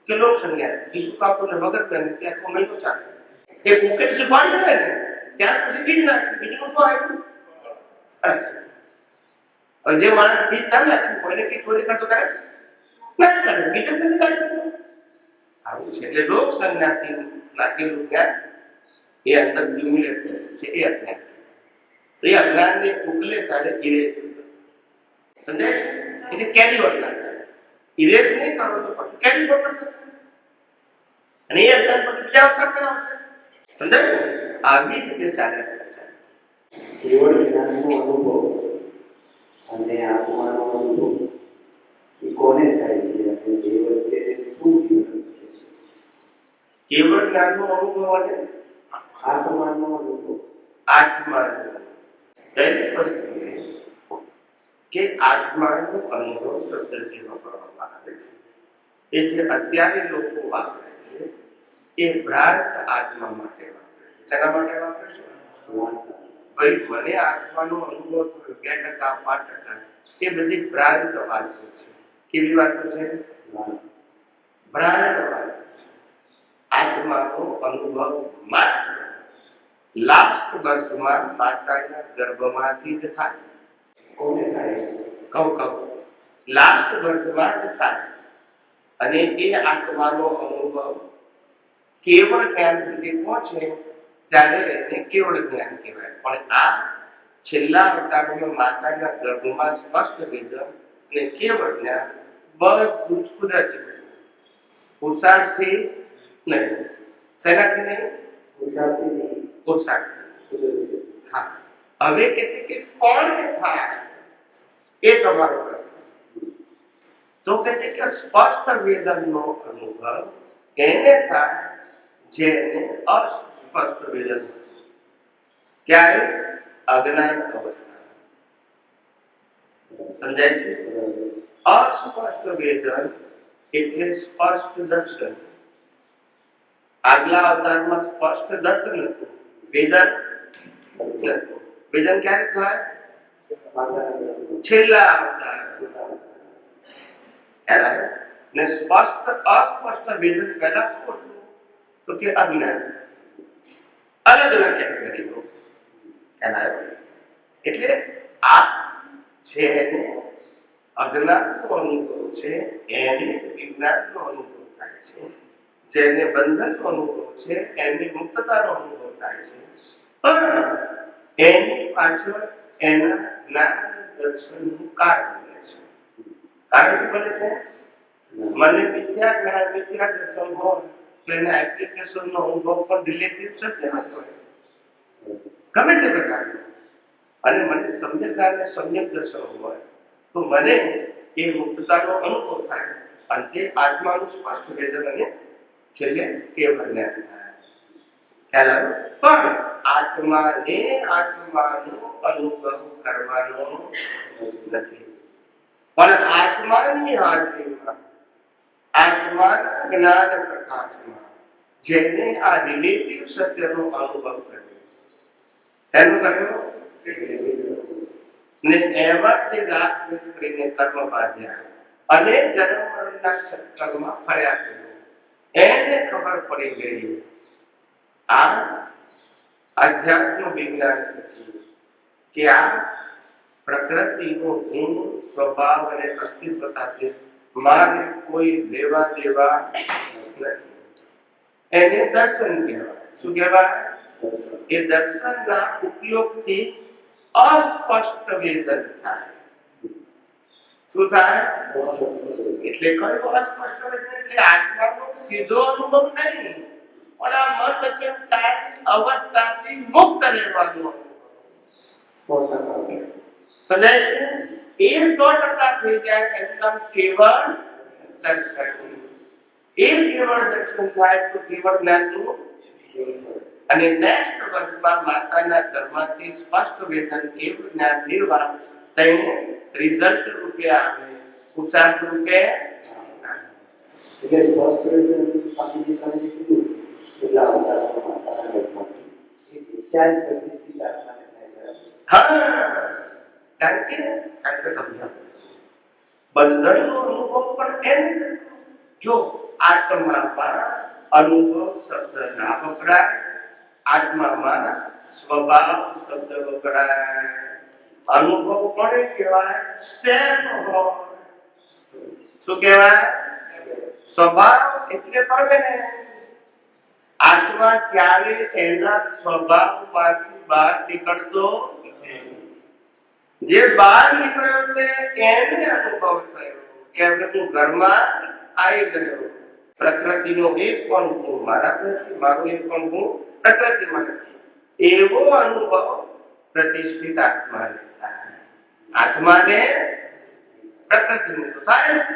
કે લોક સંજ્ઞા કિસુ કાપોને વગર પહેને ત્યાં આખો મહિનો ચાલે. એ પોકેટ શીખવાડી દે ને ત્યાર પછી બીજ નાખ્યું. બીજનું શું આવ્યું? જે માણસ બીજ ના નાખ્યું કોઈને કઈ ચોરી કરતો કરે ના કરે બીજું નથી નાખ્યું. આવું છે. એટલે લોક સંજ્ઞાથી નાખેલું જ્ઞાન એ અંદર ક્યુમ્યુલેટ થયેલું છે. એ અજ્ઞાન એ અજ્ઞાનને ઉકલે ત્યારે ઇરેઝ સમજાય છે? એટલે કેરી ઓન ના થાય. ઇરેઝ નહીં કરો તો પછી કેરી ઓન થશે અને એ અજ્ઞાન પછી બીજા અવતારમાં આવશે. સમજાય? આવી રીતે ચાલે છે. કેવળ જ્ઞાનનો અનુભવ અને આત્માનો અનુભવ એ કોને થાય છે અને એ વચ્ચે શું difference છે? કેવળ જ્ઞાનનો અનુભવ અને આત્માનો અનુભવ આત્માનો પહેલી વસ્તુ કે આત્માનો અનુભવ શબ્દ જે વાપરવામાં આવે છે એ જે અત્યારે લોકો વાપરે છે એ ભ્રાંત આત્મા માટે વાપરે છે. શેના માટે વાપરે છે? ભાઈ મને આત્માનો અનુભવ થયો 2% 5% એ બધી ભ્રાંત વાતો છે. કેવી વાતો છે? ભ્રાંત વાતો છે. આત્માનો અનુભવ માત્ર લાસ્ટ બર્થમાં માતાના ગર્ભમાંથી જ થાય. કોને થાય? કહું લાસ્ટ બર્થમાં જ થાય અને એ આત્માનો અનુભવ કેવળ જ્ઞાન સુધી પહોંચે ત્યારે એને કેવળ જ્ઞાન કહેવાય. પણ આ છેલ્લા અવતારમાં માતાના ગર્ભમાં સ્પષ્ટ વિગત અને કેવળ જ્ઞાન બધું જ કુદરતી બન્યું. પુરુષાર્થથી નહીં. શેનાથી નહીં? પુરુષાર્થથી. હા. હવે કે છે કે કોણે થાય એ તમારો પ્રશ્ન. તો કે છે કે સ્પષ્ટ વેદનનો અનુભવ એને થાય જેને અસ્પષ્ટ વેદન ક્યારે? અજ્ઞાન અવસ્થા. સમજાય છે? અસ્પષ્ટ વેદન એટલે સ્પષ્ટ દર્શન. આગલા અવતારમાં સ્પષ્ટ દર્શન હતું, વેદન નતું. વેદન ક્યારે થાય? છેલ્લા અવતાર. ને સ્પષ્ટ અસ્પષ્ટ વેદન પહેલા શું હતું? તો કે અજ્ઞાન. અલગ અલગ કેટેગરીઓ. એટલે આ છે એને અજ્ઞાનનો અનુભવ છે એને વિજ્ઞાનનો અનુભવ થાય છે. જેને બંધનનો અનુભવ છે એને મુક્તતાનો અનુભવ થાય છે. પણ એની પાછળ એના જ્ઞાન દર્શનનું કારણ બને છે. કારણ શું બને છે? મને મિથ્યા જ્ઞાન મિથ્યા દર્શન હોય તો એના એપ્લિકેશનનો અનુભવ પણ રિલેટિવ સત્ય ન હોય ગમે તે પ્રકારનો. અને મને સમ્યક જ્ઞાન અને સમ્યક દર્શન હોય તો મને એ મુક્તતાનો અનુભવ થાય. અંતે આત્માનું સ્પષ્ટ વેદન અને છેલ્લે કેવળ જ્ઞાન થાય. ખ્યાલ આવ્યો? પણ આત્માને આત્માનો અનુભવ કરવાનો નથી. પણ આત્માની હાજરીમાં આત્માના જ્ઞાન પ્રકાશમાં જેને આ રિલેટિવ સત્યનો અનુભવ કર્યો, શેનો કર્યો? ને એવા તે રાત દિવસ કરીને કર્મ બાંધ્યા અને જન્મ મરણના ચક્કરમાં ફર્યા કર્યું, એને ખબર પડી ગઈ આ આધ્યાત્મ વિજ્ઞાન થકી કે આ પ્રકૃતિનો ગુણ સ્વભાવ અને અસ્તિત્વ સાથે મારે કોઈ લેવા દેવા નથી. એને દર્શન કહેવાય. શું કહેવાય? એ દર્શનના ઉપયોગથી અસ્પષ્ટ વેદન થાય. શું થાય? એટલે કયો અસ્પષ્ટ વેદન? એટલે આત્માનો સીધો અનુભવ નહીં, પણ આ મન વચન કાય અવસ્થાથી મુક્ત રહેવાનો સમજાય છે? એ 100% થઈ જાય એકદમ કેવળ દર્શન. એ કેવળ દર્શન થાય તો કેવળ જ્ઞાનનું અને નેક્સ્ટ વર્ષમાં માતાના ગર્ભમાંથી સ્પષ્ટ વેદન કેવળ જ્ઞાન નિર્વાણ થઈને રિઝલ્ટ રૂપે આવે, પુરુષાર્થ રૂપે એટલે સ્પષ્ટ વેદન સ્વામીજી તમે કીધું એટલા અવતારમાં માતાના ગર્ભમાંથી એ વિચાર પ્રતિષ્ઠિત આત્માને થાય. હા, કારણ કે સમજાવ બંધનનો અનુભવ પણ એને જ હતો. જો આત્મામાં અનુભવ શબ્દ ના વપરાય, આત્મામાં સ્વભાવ શબ્દ વપરાય. અનુભવ કોને કહેવાય? સ્ટેપ હોય. શું કહેવાય? સ્વભાવ એટલે પરમેનન્ટ. આત્મા ક્યારે એના સ્વભાવમાંથી બહાર નીકળતો? જે બહાર નીકળ્યો છે એને અનુભવ થયો કે હવે હું ઘરમાં આવી ગયો. પ્રકૃતિનો એક પણ હું મારા નથી, મારો એક પણ હું પ્રકૃતિમાં નથી, એવો અનુભવ પ્રતિષ્ઠિત આત્માને થાય. આત્માને પ્રકૃતિને તો થાય જ.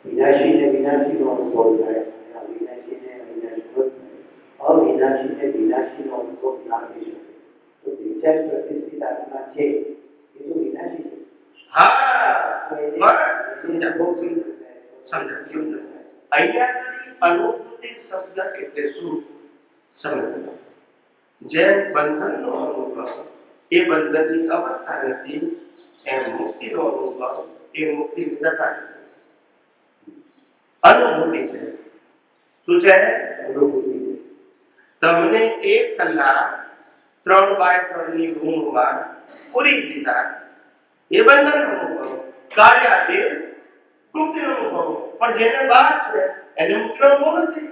વિનાશીને વિનાશીનો અનુભવ થાય, અવિનાશીને અવિનાશીનો થાય, અવિનાશીને વિનાશીનો અનુભવ ના થઈ શકે. તો વિચાર પ્રતિષ્ઠિત આત્મા છે એ તો વિનાશી છે. અહીંયા અનુભૂતિ શબ્દ એટલે શું સમજો. જેમ બંધનનો અનુભવ એ બંધનની અવસ્થા નથી, એમ મુક્તિનો અનુભવ એ મુક્તિની દશા નથી. અનુભૂતિ છે. શું છે? અનુભૂતિ. તમને 1 કલાક 3x3 ની રૂમમાં પૂરી દીધા, એ બંધનનો અનુભવ. કાઢ્યા તે મુક્તિનો અનુભવ. પણ જેને બહાર છે એને મુક્તિનો અનુભવ નથી.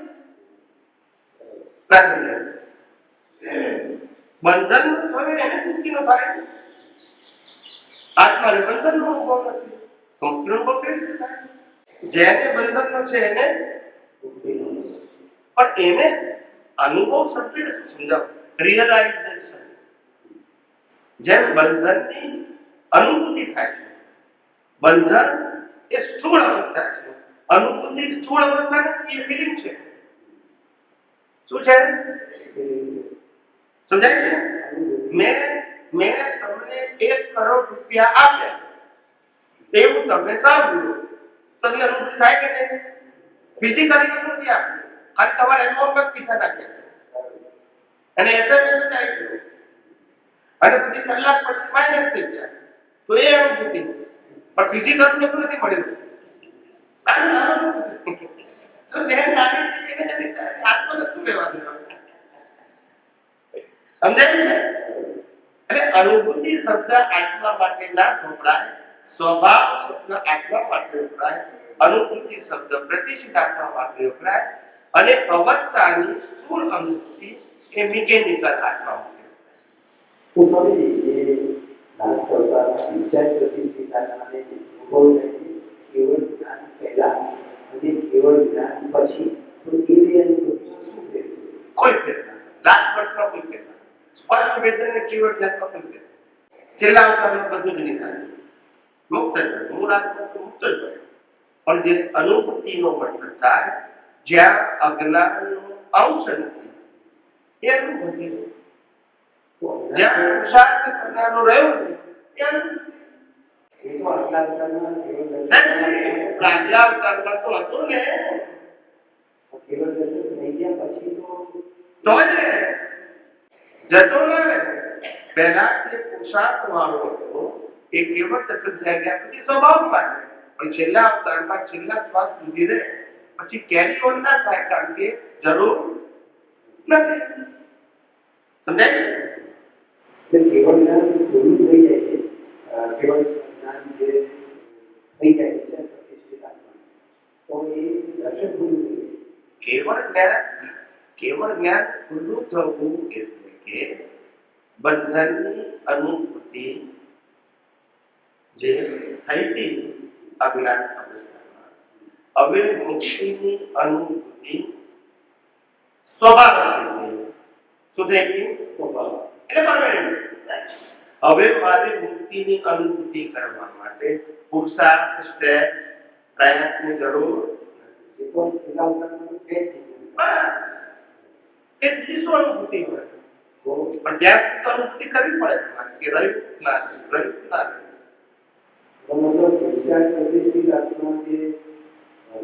ના સમજાય? બંધન થયું એને મુક્તિનો થાય. આત્માને બંધનનો અનુભવ નથી, મુક્તિનો અનુભવ કેવી રીતે થાય? જેને બંધનનો છે એને મુક્તિનો અનુભવ. પણ એને અનુભવ શબ્દ શું સમજાવ? રિયલાઇઝેશન. જેમ બંધનની અનુભૂતિ થાય છે, બંધન એ સ્થૂળ અવસ્થા છે, અનુભૂતિ સ્થૂળ અવસ્થા નથી, એ ફિલિંગ છે. શું છે? સમજાય છે? મેં તમને 1 કરોડ રૂપિયા આપ્યા એવું તમે સાંભળ્યું, તમને અનુભૂતિ થાય કે નહીં? ફિઝિકલી તો નથી આપ્યું, ખાલી તમારા એકાઉન્ટમાં પૈસા નાખ્યા છે અને એસએમએસ જ આવી ગયો અને પછી કલાક પછી માઇનસ થઈ ગયા, તો એ અનુભૂતિ. પણ ફિઝિકલ વસ્તુ નથી મળ્યું. શું જે નાની છે એને જ આત્માને શું લેવા દેવા? સમજાય છે? એટલે અનુભૂતિ શબ્દ આત્મા માટે ના વપરાય, સ્વભાવ શબ્દ આત્મા માટે વપરાય, અનુભૂતિ શબ્દ પ્રતિષ્ઠિત આત્મા માટે વપરાય અને અવસ્થાની સ્થૂળ અનુભૂતિ એ મિકેનિકલ આત્મા માટે. તો સ્વામીજી એ નાશ કરતા વિચાર પ્રતિષ્ઠિત આત્માને અનુભવ નથી, કેવળ જ્ઞાન પહેલા અને કેવળ જ્ઞાન પછી, તો એ બે અનુભૂતિમાં શું ફેર? કોઈ ફેર ના. લાસ્ટ બર્થમાં કોઈ ફેર ના. સ્પષ્ટ વેદન ને કેવળ જ્ઞાનમાં કોઈ ફેર. છેલ્લા અવતારમાં બધું જ નીકળે, મુક્ત જ હોય, મૂળ આત્મા તો મુક્ત જ હોય. પણ જે અનુભૂતિનો મતલબ થાય જ્યાં અજ્ઞાનનો અંશ નથી એ અનુભૂતિ, જ્યાં પુરુષાર્થ કરનારો રહ્યો ને એ અનુભૂતિ. એ તો આગલા અવતારમાં કેવળ દર્શન આગલા અવતારમાં તો હતો ને, કેવળ દર્શન થઈ ગયા પછી તો ને જતો ના રહે. પહેલા જે પુરુષાર્થ વાળો હતો એ કેવળ દર્શન થઈ ગયા પછી સ્વભાવમાં રહે, પણ છેલ્લા અવતારમાં છેલ્લા શ્વાસ સુધી રહે પછી કેરી ઓન ના થાય, કારણ કે જરૂર નથી. સમજાય છે? કેવળ જ્ઞાન પૂરું થઈ જાય છે, કેવળ જ્ઞાન જે થઈ જાય છે પ્રતિષ્ઠિત આત્મા, તો એ દર્શન પૂરું થઈ જાય. કેવળ જ્ઞાન ખુલ્લું થવું એટલે કે બંધનની અનુભૂતિ જે થઈ હતી અજ્ઞાન અવસ્થામાં, હવે મુક્તિની અનુભૂતિ સ્વભાવ થઈ ગઈ. શું થઈ ગઈ? સ્વભાવ એટલે પરમેનન્ટ. હવે મારી મુક્તિની અનુભૂતિ કરવા માટે પુરુષાર્થ, સ્ટેપ, પ્રયાસની જરૂર એ તો છેલ્લા અવતારમાં છે જ નહીં. બસ એ વિશ્વ અનુભૂતિ હોય. પણ ત્યાં તો અનુભૂતિ કરવી પડે તમારે કે રહ્યું ના રહ્યું ના રહ્યું. તો મતલબ વિચાર પ્રતિષ્ઠિત આત્મા જે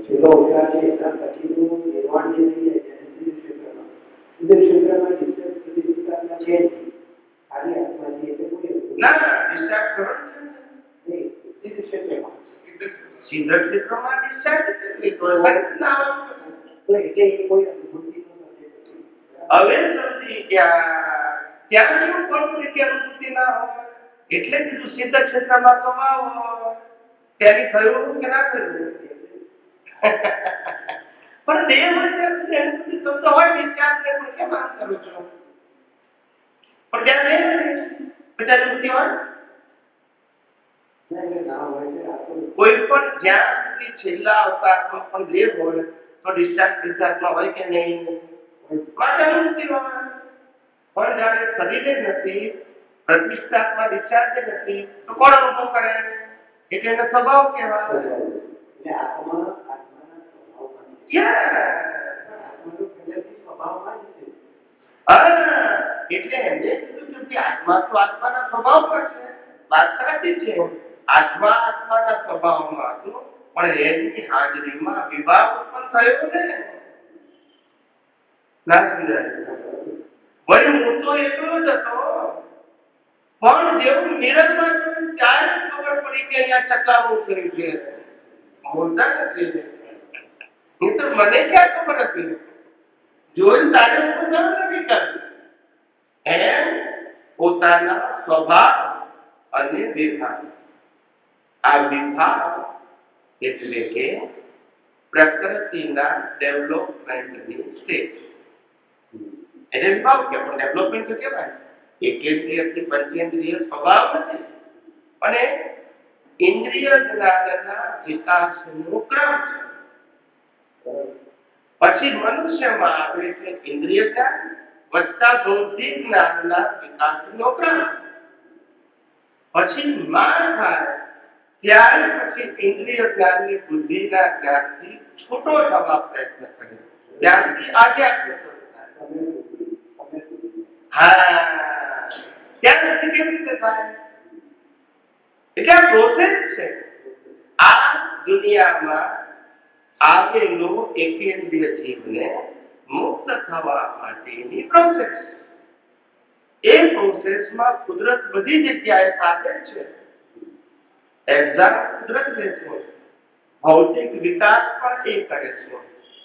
છેલ્લો અવતાર છે એના પછીનું નિર્વાણ જે થઈ જાય છે સિદ્ધ ક્ષેત્રમાં વિચાર પ્રતિષ્ઠિત આત્મા છે જ નહીં, ખાલી આત્મા છે એટલે કોઈ ના ડિસ્ચાર્જ કરવાનું છે નહીં. સિદ્ધ ક્ષેત્રમાં સીધા ક્ષેત્રમાં ડિસ્ચાર્જ એટલે તો શરીર ના આવે પછી. તો એટલે એ કોઈ અનુભૂતિનો સબ્જેક્ટ નથી. હવે સમજી ગયા ત્યાં કેવું ખોટું કે અનુભૂતિ ના હોય એટલે કીધું સીધા ક્ષેત્રમાં સ્વભાવ હોય. પેલી થયું કે ના થયું પણ દેહ હોય ત્યાં સુધી અનુભૂતિ શબ્દ હોય ડિસ્ચાર્જ ને પણ કેમ આમ કરો છો? પણ ત્યાં દેહ નથી પછી અનુભૂતિ હોય. કોઈ પણ જ્યાં સુધી છેલ્લા અવતારમાં પણ દેહ હોય તો ડિસ્ચાર્જમાં હોય કે નહીં? માટે અનુભૂતિ હોય. પણ જ્યારે શરીરે નથી, પ્રતિષ્ઠાત્મા ડિસ્ચાર્જ નથી તો કોણ અનુભવ કરે? એટલે એને સ્વભાવ કહેવાય. એટલે આત્મા આત્માના સ્વભાવમાં છે. આત્માનો પહેલેથી સ્વભાવમાં જ છે. એટલે એમને કીધું કે આત્મા તો આત્માના સ્વભાવમાં છે. વાત સાચી છે, આત્મા આત્માના સ્વભાવમાં હતો, પણ એની હાજરીમાં વિભાગ ઉત્પન્ન થયો ને. ના સમજાય? વળી હું તો એકલો જ હતો, પણ જેવું મિરરમાં જોયું ત્યારે ખબર પડી કે અહીંયા ચકાવું થયું છે. બોલતા નથી નહીં તો મને ક્યાં ખબર હતી? જોયું તારે હું થયું ને વિકલ્પ. એમ પોતાના સ્વભાવ અને વિભાગ, આ વિભાગ એટલે કે પ્રકૃતિના ડેવલપમેન્ટની સ્ટેજ. એને વિભાગ કે પણ ડેવલપમેન્ટ તો કહેવાય. એકેન્દ્રિયથી પંચેન્દ્રિય સ્વભાવ નથી, અને ઇન્દ્રિય જ્ઞાનના વિકાસનો ક્રમ છે. પછી મનુષ્યમાં આવે એટલે ઇન્દ્રિય જ્ઞાન વત્તા બૌદ્ધિક જ્ઞાનના વિકાસનો ક્રમ. પછી માર ખાય ત્યારે પછી ઇન્દ્રિય જ્ઞાનની બુદ્ધિના જ્ઞાનથી છૂટો થવા પ્રયત્ન કરે, ત્યારથી આધ્યાત્મ શરૂ થાય. હા, ત્યાં સુધી કેવી રીતે થાય? એટલે આ પ્રોસેસ છે. આ દુનિયામાં આવેલો એકેન્દ્રિય જીવને મુક્ત થવા માટેની પ્રોસેસ. એ પ્રોસેસમાં કુદરત બધી જગ્યાએ સાથે જ છે. એક્ઝામ કુદરત લે છે, ભૌતિક વિકાસ પણ એ કરે છે,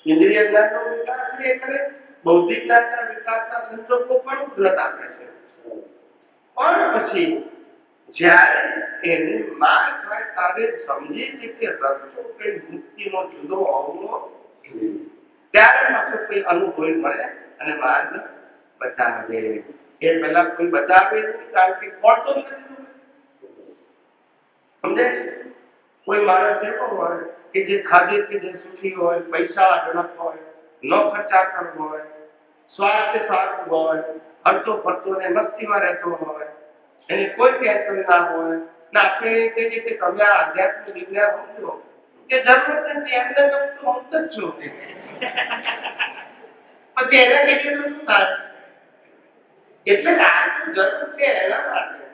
ઇન્દ્રિય જ્ઞાનનો વિકાસ એ કરે, બૌદ્ધિક જ્ઞાનના વિકાસના સંજોગો પણ કુદરત આપે છે. પણ પછી જ્યારે એને માર ખાય ત્યારે સમજે છે કે રસ્તો કઈ મુક્તિનો જુદો હોવો ત્યારે પાછો કોઈ અનુભવ મળે અને માર્ગ બતાવે. એ પહેલા કોઈ બતાવે નહીં, કારણ કે ખોટતો નથી. સમજાય છે? કોઈ માણસ એવો હોય કે જે ખાધે પીધે સુખી હોય, પૈસા અઢળક હોય, ન ખર્ચા કરવો હોય, સ્વાસ્થ્ય સારું હોય, હરતો ફરતો ને મસ્તીમાં રહેતો હોય, એને કોઈ ટેન્શન ના હોય ને આપણે એ કહીએ કે તમે આ આધ્યાત્મિક વિજ્ઞાન સમજો કે જરૂર નથી, એમને તો હું તો મુક્ત જ છું. પછી એને કહીએ તો શું થાય? એટલે આની જરૂર છે એના માટે.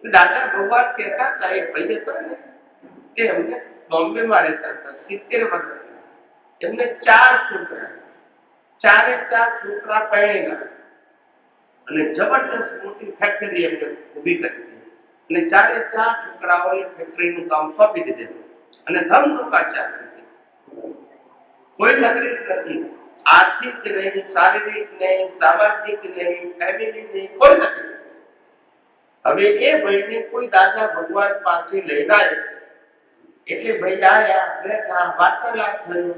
દાદા ભગવાન કહેતા હતા, એક ભાઈ હતા ને કે એમને બોમ્બેમાં રહેતા હતા, 70 વર્ષના. એમને 4 છોકરા, 4 છોકરા પરણેલા અને જબરદસ્ત મોટી ફેક્ટરી એમને ઊભી કરી હતી અને 4 છોકરાઓને ફેક્ટરીનું કામ સોંપી દીધેલું અને ધમધોકા ચાલતી. કોઈ તકલીફ નથી, આર્થિક નહીં, શારીરિક નહીં, સામાજિક નહીં, ફેમિલી નહીં, કોઈ તકલીફ. હવે એ ભાઈને કોઈ દાદા ભગવાન પાસે લઈને આવ્યો એટલે ભાઈ આયા, બેઠા, વાર્તાલાપ થયો.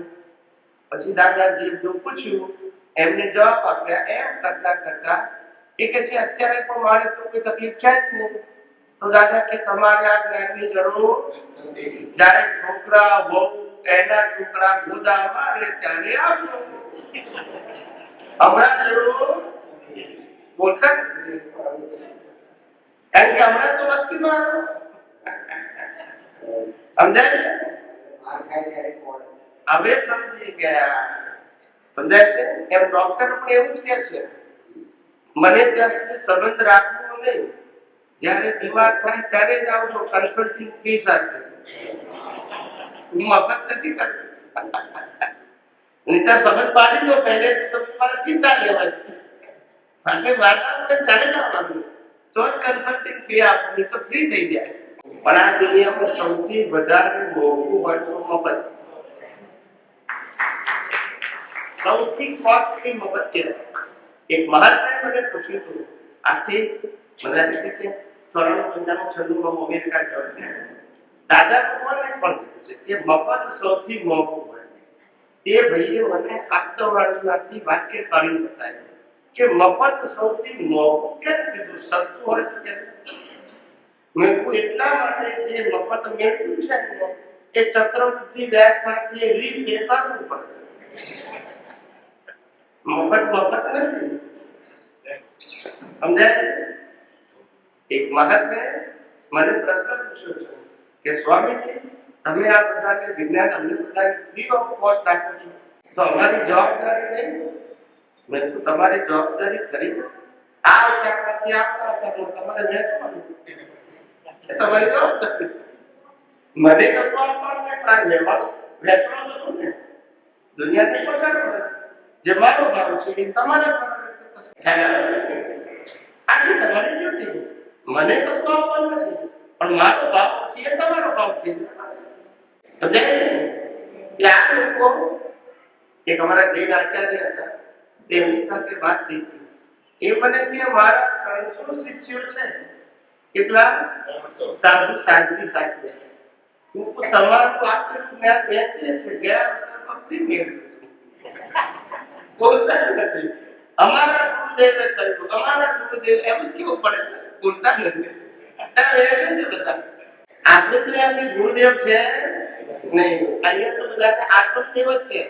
પછી દાદાજી બધું પૂછ્યું, એમને જવાબ આપ્યા. એમ કરતા કરતા એ કે છે અત્યારે પણ મારે તો કોઈ તકલીફ છે જ નહીં. તો દાદા કે તમારે આ જ્ઞાનની જરૂર જ્યારે છોકરા બહુ એના છોકરા ગોદામાં રહે ત્યારે આપજો, હમણાં જરૂર બોલતા નથી. કારણ કે હમણાં તો મસ્તી મારો. સમજાય છે? માર ખાય ત્યારે કોણ હવે સમજી ગયા. સમજાય છે? એમ ડોક્ટર પણ એવું જ કહે છે, મને ત્યાં સુધી સંબંધ રાખવો નહીં, જ્યારે બીમાર થાય ત્યારે જ આવજો કન્સલ્ટિંગ ફી સાથે. હું મફત નથી કરતો. નીતા સંબંધ પાડી દો પહેલેથી તો તમારે ચિંતા લેવાય. માટે વાદા આપણે ત્યારે જ આવવાનું, તો જ કન્સલ્ટિંગ ફી આપવાની, તો ફ્રી થઈ જાય. પણ આ દુનિયામાં સૌથી વધારે મોંઘું હોય તો મફત. સૌથી કોસ્ટલી મફત કહેવાય. એક મહાસાહેબ મને પૂછ્યું હતું, આથી મને લાગે છે કે 94-95 અમેરિકા ગયો ત્યાં દાદા ભગવાને પણ કીધું છે કે મફત સૌથી મોંઘું હોય. એ ભાઈએ મને આત્મવાણીમાંથી વાક્ય કાઢી બતાવ્યું કે મફત સૌથી મોંઘું કેમ કીધું? સસ્તું હોય તો કે મેં એટલા માટે જે મફત મેળવ્યું છે ને એ ચક્રવૃદ્ધિ વ્યાજ સાથે રીપે કરવું પડશે. મફત નથી. સમજાય છે? એક માણસે મને પ્રશ્ન પૂછ્યો છે કે સ્વામીજી તમે આ બધાને વિજ્ઞાન અમને બધાને ફ્રી ઓફ કોસ્ટ આપો છો, તો અમારી જવાબદારી નહીં? મેં તો તમારી જવાબદારી ખરી. આ આવતા આપતા તમારે વેચવાનું, તમારી જવાબદારી. મને કશું આપવાનું નહીં, પણ આ લેવાનું વેચવાનું તો શું ને? દુનિયાને પહોંચાડવાનું. જે મારો ભાવ છે એ તમારા પર થશે. આટલી તમારી ડ્યુટી. મને કશું આપવાનું નથી, પણ મારો ભાવ છે એ તમારો ભાવ છે. સમજાય? આ લોકો એક અમારા જૈન આચાર્ય હતા, તેમની સાથે વાત થઈ હતી. એ મને કે મારા 300 શિષ્યો છે. કેટલા? સાધુ સાધ્વી સાથે. હું તમારું આટલું જ્ઞાન વેચે છે, ગયા અવતારમાં ફ્રી મેળવ્યું. બોલતા નથી. અમારા ગુરુદેવે કહ્યું, અમારા ગુરુદેવ એમ જ કેવું પડે, બોલતા નથી. વેચે છે બધા. આપણે તો આપણી ગુરુદેવ છે નહીં. અહીંયા તો બધાને આત્મદેવ જ છે.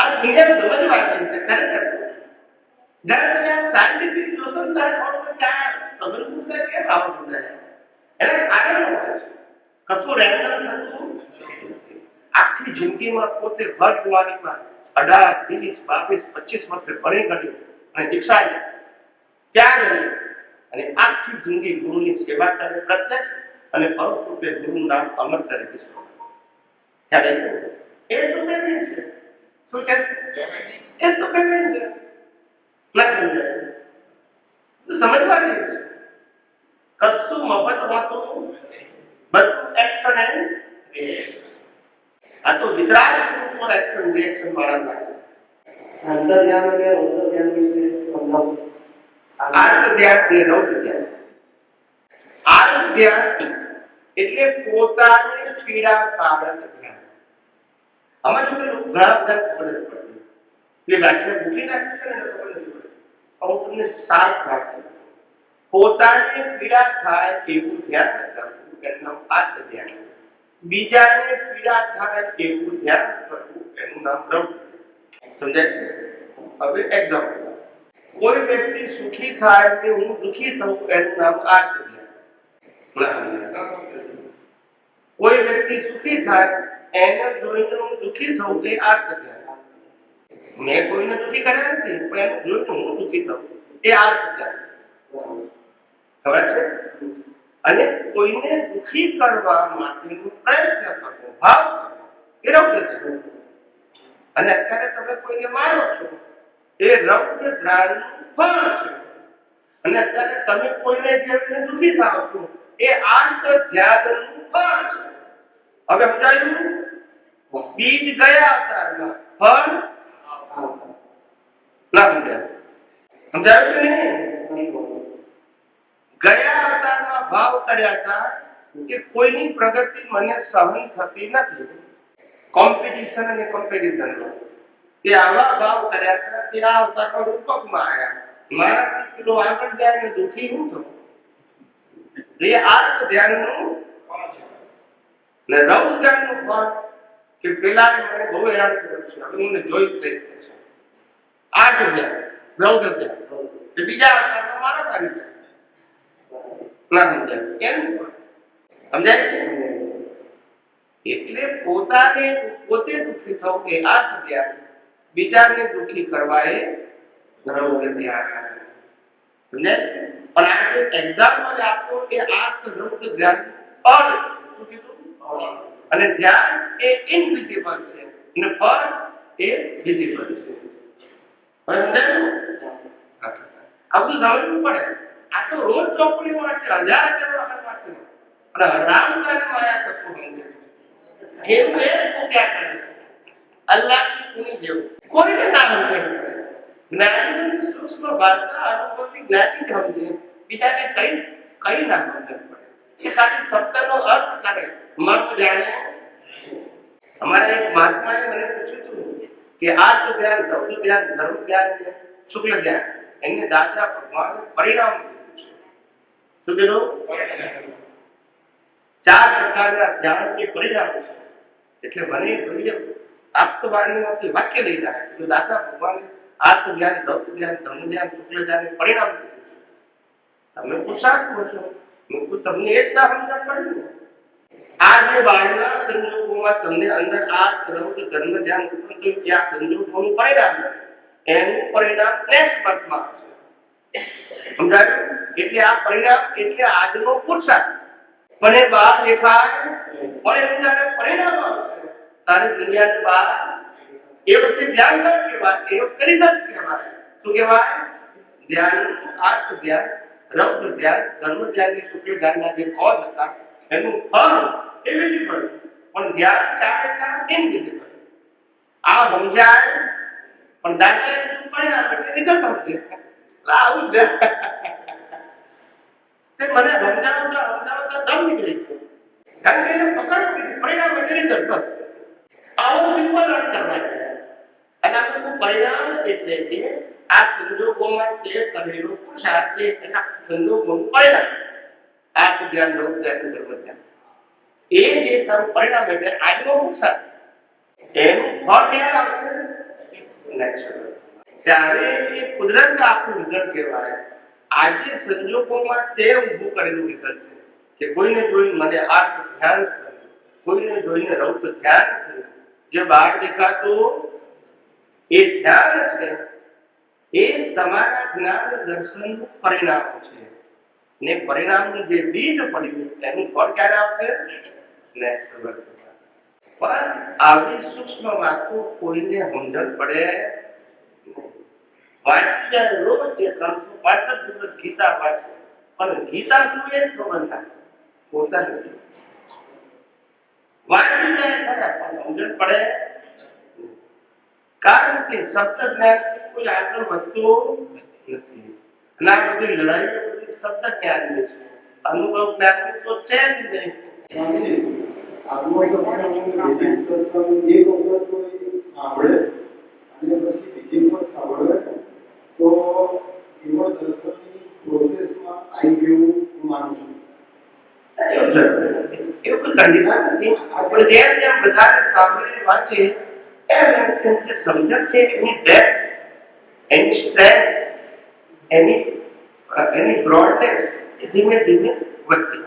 આ દુનિયા સમજવા છે ખરેખર. જ્યારે તમે આમ સાયન્ટિફિક જોશો ને ત્યારે થોડું ત્યાં સંબંધ બધા કેમ આવું બધા એના કારણ હોય છે. કશું રેન્ડમ થતું આખી જિંદગીમાં પોતે ભર જુવાનીમાં 18, 20, 22, 25 વર્ષે ભણી ગણી અને દીક્ષા લે, ત્યાગ લે અને આખી જિંદગી ગુરુની સેવા કરે, પ્રત્યક્ષ અને પરોક્ષ રૂપે ગુરુનું નામ અમર કરે વિશ્વ. ત્યારે એ તો પેમેન્ટ છે. શું છે? એ તો પેમેન્ટ છે. ના સમજાય તો સમજવા જેવું છે. કશું મફત હોતું, બધું એક્શન એન્ડ રિએક્શન. આ તો વિતરાગ પુરુષો એક્શન રિએક્શન વાળા લાગે. અંતર ધ્યાન અને રૌદ્ર ધ્યાન વિશે સમજાવો. આર્ત ધ્યાન અને રૌદ્ર ધ્યાન. આર્ત ધ્યાન એટલે પોતાને પીડાકારક ધ્યાન. આમાં જો કે ઘણા બધા ખબર નથી પડતી, એટલે વ્યાખ્યા ભૂલી નાખી છે ને ખબર નથી પડતી. હું તમને સાત વાત કરું છું. પોતાને પીડા થાય એવું ધ્યાન કરવું એનું નામ આર્ત ધ્યાન. બીજાને પીડા થાય એવું ધ્યાન કરવું એનું નામ રૌદ્ર ધ્યાન. સમજાય છે? હવે એક્ઝામ્પલ કોઈ વ્યક્તિ સુખી થાય એટલે હું દુખી થઉં એનું નામ આર્ત ધ્યાન. કોઈ વ્યક્તિ સુખી થાય એને જોઈને હું દુખી થઉં એ આર્ત ધ્યાન. મેં કોઈને દુખી કર્યા નથી પણ એનું જોઈને હું દુખી થઉં એ આર્ત ધ્યાન. ખબર છે? અને કોઈને દુખી કરવા માટેનો પ્રયત્ન કરવો, ભાવ કરવો એ રૌદ્ર ધ્યાન. અને અત્યારે તમે કોઈને મારો છો એ રૌદ્ર ધ્યાનનું ફળ છે. અને અત્યારે તમે કોઈને જોઈને દુખી થાવ છો એ આર્ત ધ્યાનનું ફળ છે. હવે સમજાયું? બીજ ગયા અવતારમાં, ફળ ના સમજાયું? સમજાયું કે નહીં? ગયા અવતારમાં ભાવ કર્યા હતા કે કોઈની પ્રગતિ મને સહન થતી નથી. કોમ્પિટિશન અને કમ્પેરિઝન તે આવા ભાવ કર્યા હતા. તે આ અવતારમાં રૂપકમાં આવ્યા. મારાથી પેલો આગળ જાય ને દુખી હું થયું. એ આર્ત ધ્યાનનું ને રૌદ્ર ધ્યાનનું ફળ કે પેલા મને બહુ હેરાન કર્યો છે, હવે હું જોઈશ લઈશ કે છે. આર્ત ધ્યાન, રૌદ્ર ધ્યાન તે બીજા અવતારમાં મારા કાર્ય કરે. ના સમજાય એમ સમજાય છે? એટલે પોતે દુઃખી થવું એ આર્ત ધ્યાન, બીજાને દુઃખી કરવા એ રૌદ્ર ધ્યાન. સમજાય છે? પણ આજે એક્ઝામ્પલ આપો એ આર્ત રૌદ્ર ધ્યાન અર્થ શું કીધું? અને ધ્યાન એ ઇનવિઝિબલ છે અને ફળ એ વિઝિબલ છે. સમજાયું? આ બધું સમજવું પડે. આ તો રોજ ચોપડી વાંચે, હજાર વખત વાંચે, પણ રામચંદ્ર માયા કશું સમજે એવું એ ક્યાં કરે? અલ્લાહ કી કુની જેવું કોઈને ના સમજે. જ્ઞાનની સૂક્ષ્મ ભાષા અનુભવની જ્ઞાની સમજે, બીજાને કઈ ના સમજે પડે. એ ખાલી શબ્દનો અર્થ કરે, મર્મ જાણે. અમારા એક મહાત્માએ મને પૂછ્યું હતું કે આર્ત ધ્યાન, રૌદ્ર ધ્યાન, ધર્મ ધ્યાન, શુક્લ ધ્યાન એને દાદા ભગવાન પરિણામ કીધું છે. શું કીધું? ચાર પ્રકારના ધ્યાન એ પરિણામ છે. એટલે મને ભાઈએ આપતવાણીમાંથી વાક્ય લઈને આવ્યા કે દાદા ભગવાને આર્ત ધ્યાન, રૌદ્ર ધ્યાન, ધર્મ ધ્યાન, શુક્લ ધ્યાન પરિણામ કીધું છે. તમે પુરુષાર્થ કહો છો, તમને એ જ ના સમજણ પડે ને. આ જે બહારના સંજોગોમાં તમને અંદર આર્ત, રૌદ્ર, ધર્મ ધ્યાન ઉત્પન્ન થયું એ આ સંજોગોનું પરિણામ છે. એનું પરિણામ નેક્સ્ટ બર્થમાં આવશે. સમજાયું? એટલે આ પરિણામ એટલે આજનો પુરુષાર્થ. પણ એ બહાર દેખાય, પણ એનું જયારે પરિણામ આવશે તારે દુનિયાની બહાર એ વખતે ધ્યાન ના કહેવાય, એ વખતે રિઝલ્ટ કહેવાય. શું કહેવાય? ધ્યાન, આર્ત ધ્યાન, રૌદ્ર ધ્યાન, ધર્મ ધ્યાન ને શુક્લ ધ્યાનના જે કોઝ હતા એનું ફળ એ વિઝિબલ, પણ ધ્યાન ચારે ચાર ઇનવિઝિબલ. આ સમજાય પણ દાદા એનું પરિણામ એટલે રિઝલ્ટ સમજે. આવું જ તે મને સમજાવતા દમ નીકળી ગયો. કારણ કે એને પકડ પડી પરિણામ એટલે રિઝલ્ટ. બસ આવો સિમ્પલ અર્થ કરવા ગયા. અને આ બધું પરિણામ એટલે કે આ સંજોગોમાં તે કરેલો પુરુષાર્થ એના સંજોગોનું પરિણામ. આ ધ્યાન, રૌદ્ર ધ્યાન, ધર્મ ધ્યાન એ જે તારું પરિણામ એટલે આજનો પુરુષાર્થ એનું ફળ ક્યારે આવશે? નેચરલ. ત્યારે એ કુદરત આપણું રિઝલ્ટ કહેવાય. આજે સંજોગોમાં તે ઊભું કરેલું રિઝલ્ટ છે કે કોઈને જોઈને મને આર્ત ધ્યાન થયું, કોઈને જોઈને રૌદ્ર ધ્યાન થયું. જે બહાર દેખાતું એ ધ્યાન છે એ તમારા જ્ઞાન દર્શનનું પરિણામ છે. ને પરિણામનું જે બીજ પડ્યું એનું ફળ ક્યારે આવશે? નેચરલ. પણ આવી સૂક્ષ્મ વાતો કોઈને સમજણ પડે વાંચી જાય રોજ 365 દિવસ ગીતા વાંચે, પણ ગીતા શું એ જ ખબર ના પોતાને વાંચી જાય ખરા પણ સમજણ પડે. કારણ કે શબ્દ જ્ઞાન કોઈ આગળ વધતું નથી. અને આ બધી લડાઈઓ બધી શબ્દ જ્ઞાનની છે, અનુભવ જ્ઞાનની તો છે જ નહીં. સાંભળે અને પછી બીજી પણ સાંભળે તો એવો દર્શનની પ્રોસેસમાં આવી ગયું હું માનું છું. એવું કોઈ કન્ડિશન નથી. પણ જેમ જેમ વધારે સાંભળે વાંચે એમ એમ જે સમજણ છે એની ડેપ્થ, એની સ્ટ્રેન્થ એની બ્રોડનેસ ધીમે ધીમે વધતી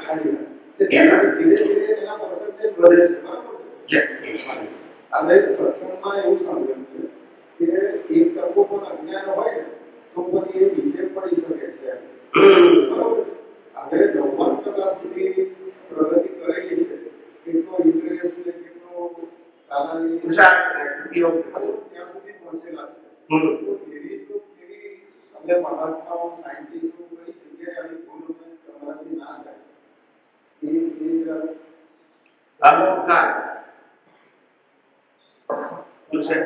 ધીરે ધીરે એના પર્સન્ટેજ વધે છે, બરાબર છે? યસ આપણે સત્સંગમાં એવું સાંભળ્યું છે કે 1% પણ અજ્ઞાન હોય ને તો પણ એ નીચે પડી શકે છે, બરાબર? આપણે 90% સુધી પ્રગતિ કરેલી છે, કેટલો ઇન્ટરેસ્ટ ને કેટલો તાલાની ઉપયોગ બધું ત્યાં સુધી પહોંચેલા છે. હમ. તો એવી આપણે મહાત્માઓ સાયન્ટિસ્ટો કઈ જગ્યાએ આવી ભૂલો તમારાથી ના થાય અહંકાર શું છે?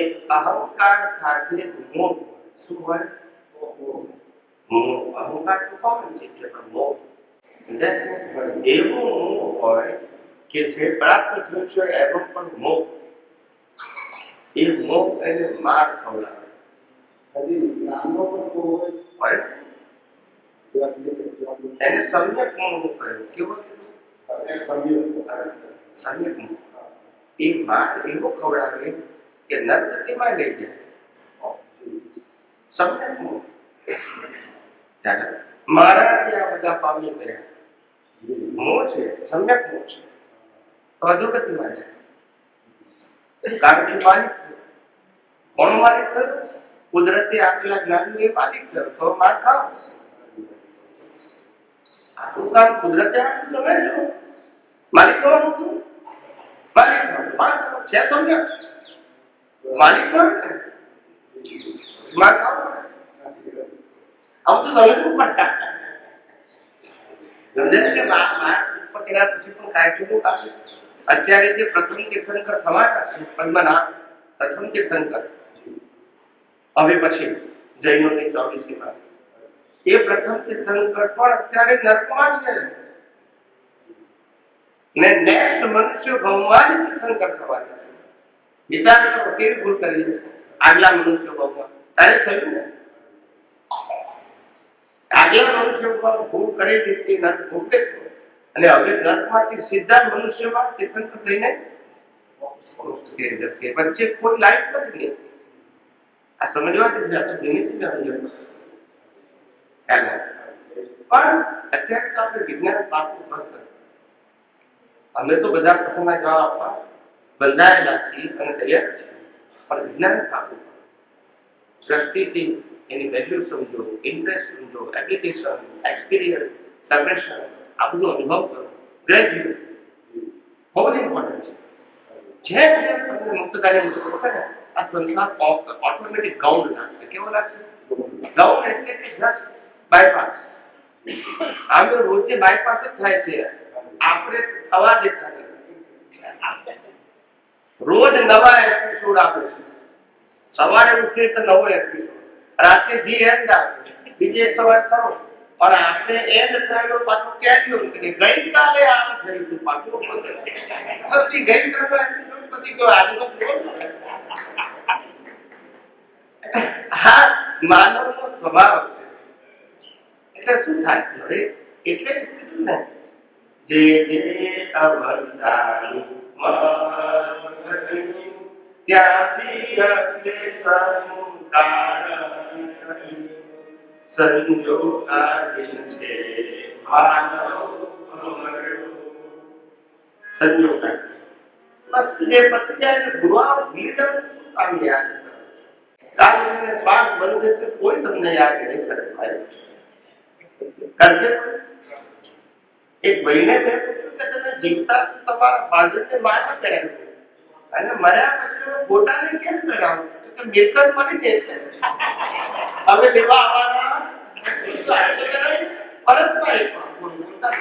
એક અહંકાર સાથે મોહ. શું હોય? મોહ. અહંકાર તો કોમન ચીજ છે, પણ મોહ એવું મોહ હોય કે જે પ્રાપ્ત થયું છે એનો પણ મોહ. એ મોહ એને માર ખવડાવે હોય. એને સમ્યક મોહ કહ્યું. કેવો સમ્યક મોહ. એ માર એવો ખવડાવે કે નરગતિમાં લઈ જાય. સમ્યક મોહ. મારાથી આ બધા પામી ગયા. મોહ છે, સમ્યક મોહ છે, તો અધોગતિમાં જાય. કારણ કે માલિક થયો. કોણ માલિક થયો? કુદરતે આપેલા જ્ઞાનનો એ માલિક થયો. તો માર ખાવ. આપણું કામ કુદરતે આપ્યું તો વેચો. માલિક થવાનું હતું. માલિક થવાનું માર ખાવ છે. સમ્યક માલિક થયો ને માર ખાવ પડે. આવું તો સમજવું પડે. સમજાય કે માર ઉપર કર્યા પછી પણ કાંઈ છૂટું કાપે. અત્યારે જે પ્રથમ તીર્થંકર થવાના છે પદ્મનાભ, પ્રથમ તીર્થંકર, હવે પછી જૈનોની 24મી માં, એ પ્રથમ તીર્થંકર પણ અત્યારે નરકમાં છે ને નેક્સ્ટ મનુષ્ય ભવમાં જ તીર્થંકર થવાના છે. વિચાર કરો કેવી ભૂલ કરી હશે આગલા મનુષ્ય ભવમાં. તારે થયું ને આગલા મનુષ્ય ભવમાં ભૂલ કરેલી તે નરક ભોગવે છે અને હવે નરકમાંથી સીધા મનુષ્યમાં તીર્થંકર થઈને વચ્ચે કોઈ લાઈફ નથી નહીં. આ સમજવા જેવું આપણે ધીમે ધીમે સમજવું પડશે. પણ અત્યારે તો આપણે વિજ્ઞાન પાકું બંધ કર્યું. અમે તો બધા સત્સંગમાં જવાબ આપવા બંધાયેલા છીએ અને તૈયાર છીએ, પણ વિજ્ઞાન પાકું કરો. દ્રષ્ટિથી એની વેલ્યુ સમજો, ઇન્ટરેસ્ટ સમજો, એપ્લિકેશન, એક્સપિરિયન્સ, સબમિશન, આ બધું અનુભવ કરો. ગ્રેજ્યુએટ બહુ જ ઇમ્પોર્ટન્ટ છે. જેમ જેમ તમને મુક્તતાની મુક્ત થશે ને આ સંસાર ઓટોમેટિક ગૌણ લાગશે. કેવો લાગશે? ગૌણ એટલે કે જસ્ટ બાયપાસ. આમ તો રોજે બાયપાસ જ થાય છે, આપણે થવા દેતા નથી. રોજ નવા એપિસોડ આવે છે. સવારે ઉઠીએ તો નવો એપિસોડ, રાતે ધી એન્ડ આવે, બીજે સવારે શરૂ. પણ આપણે એન્ડ થયેલો પાછું કેરીઓ કરી. ગઈકાલે આમ થયું હતું પાછું ગઈકાલનો એપિસોડ પછી ગયો આજનો હા માનવનો સ્વભાવ છે. એટલે શું થાય? એટલે જ કીધું ને જે જે અવસ્થાનું મર્મ ઘટ્યું ત્યાંથી અગ્રેસરનું કારણ સંયોગાધીન છે માનવ ભમરડો. સંયોગાધીન બસ જે પતી જાય ને ગુરુ ભૂલી જવાનું શું કામ યાદ કરો છો? કાલ તમને શ્વાસ બંધ થશે કોઈ તમને યાદ નહીં કરે ભાઈ. કરશે એક ભાઈને મેં પૂછ્યું કે તમે જીવતા તમારા ફાધરને માળા પહેરાવી અને મર્યા પછી ગોટાને કેમ પહેરાવો છો? કે મિલકત મળી ને એટલે હવે લેવા આવવાના પરસ્પર એક પૂરું બોલતા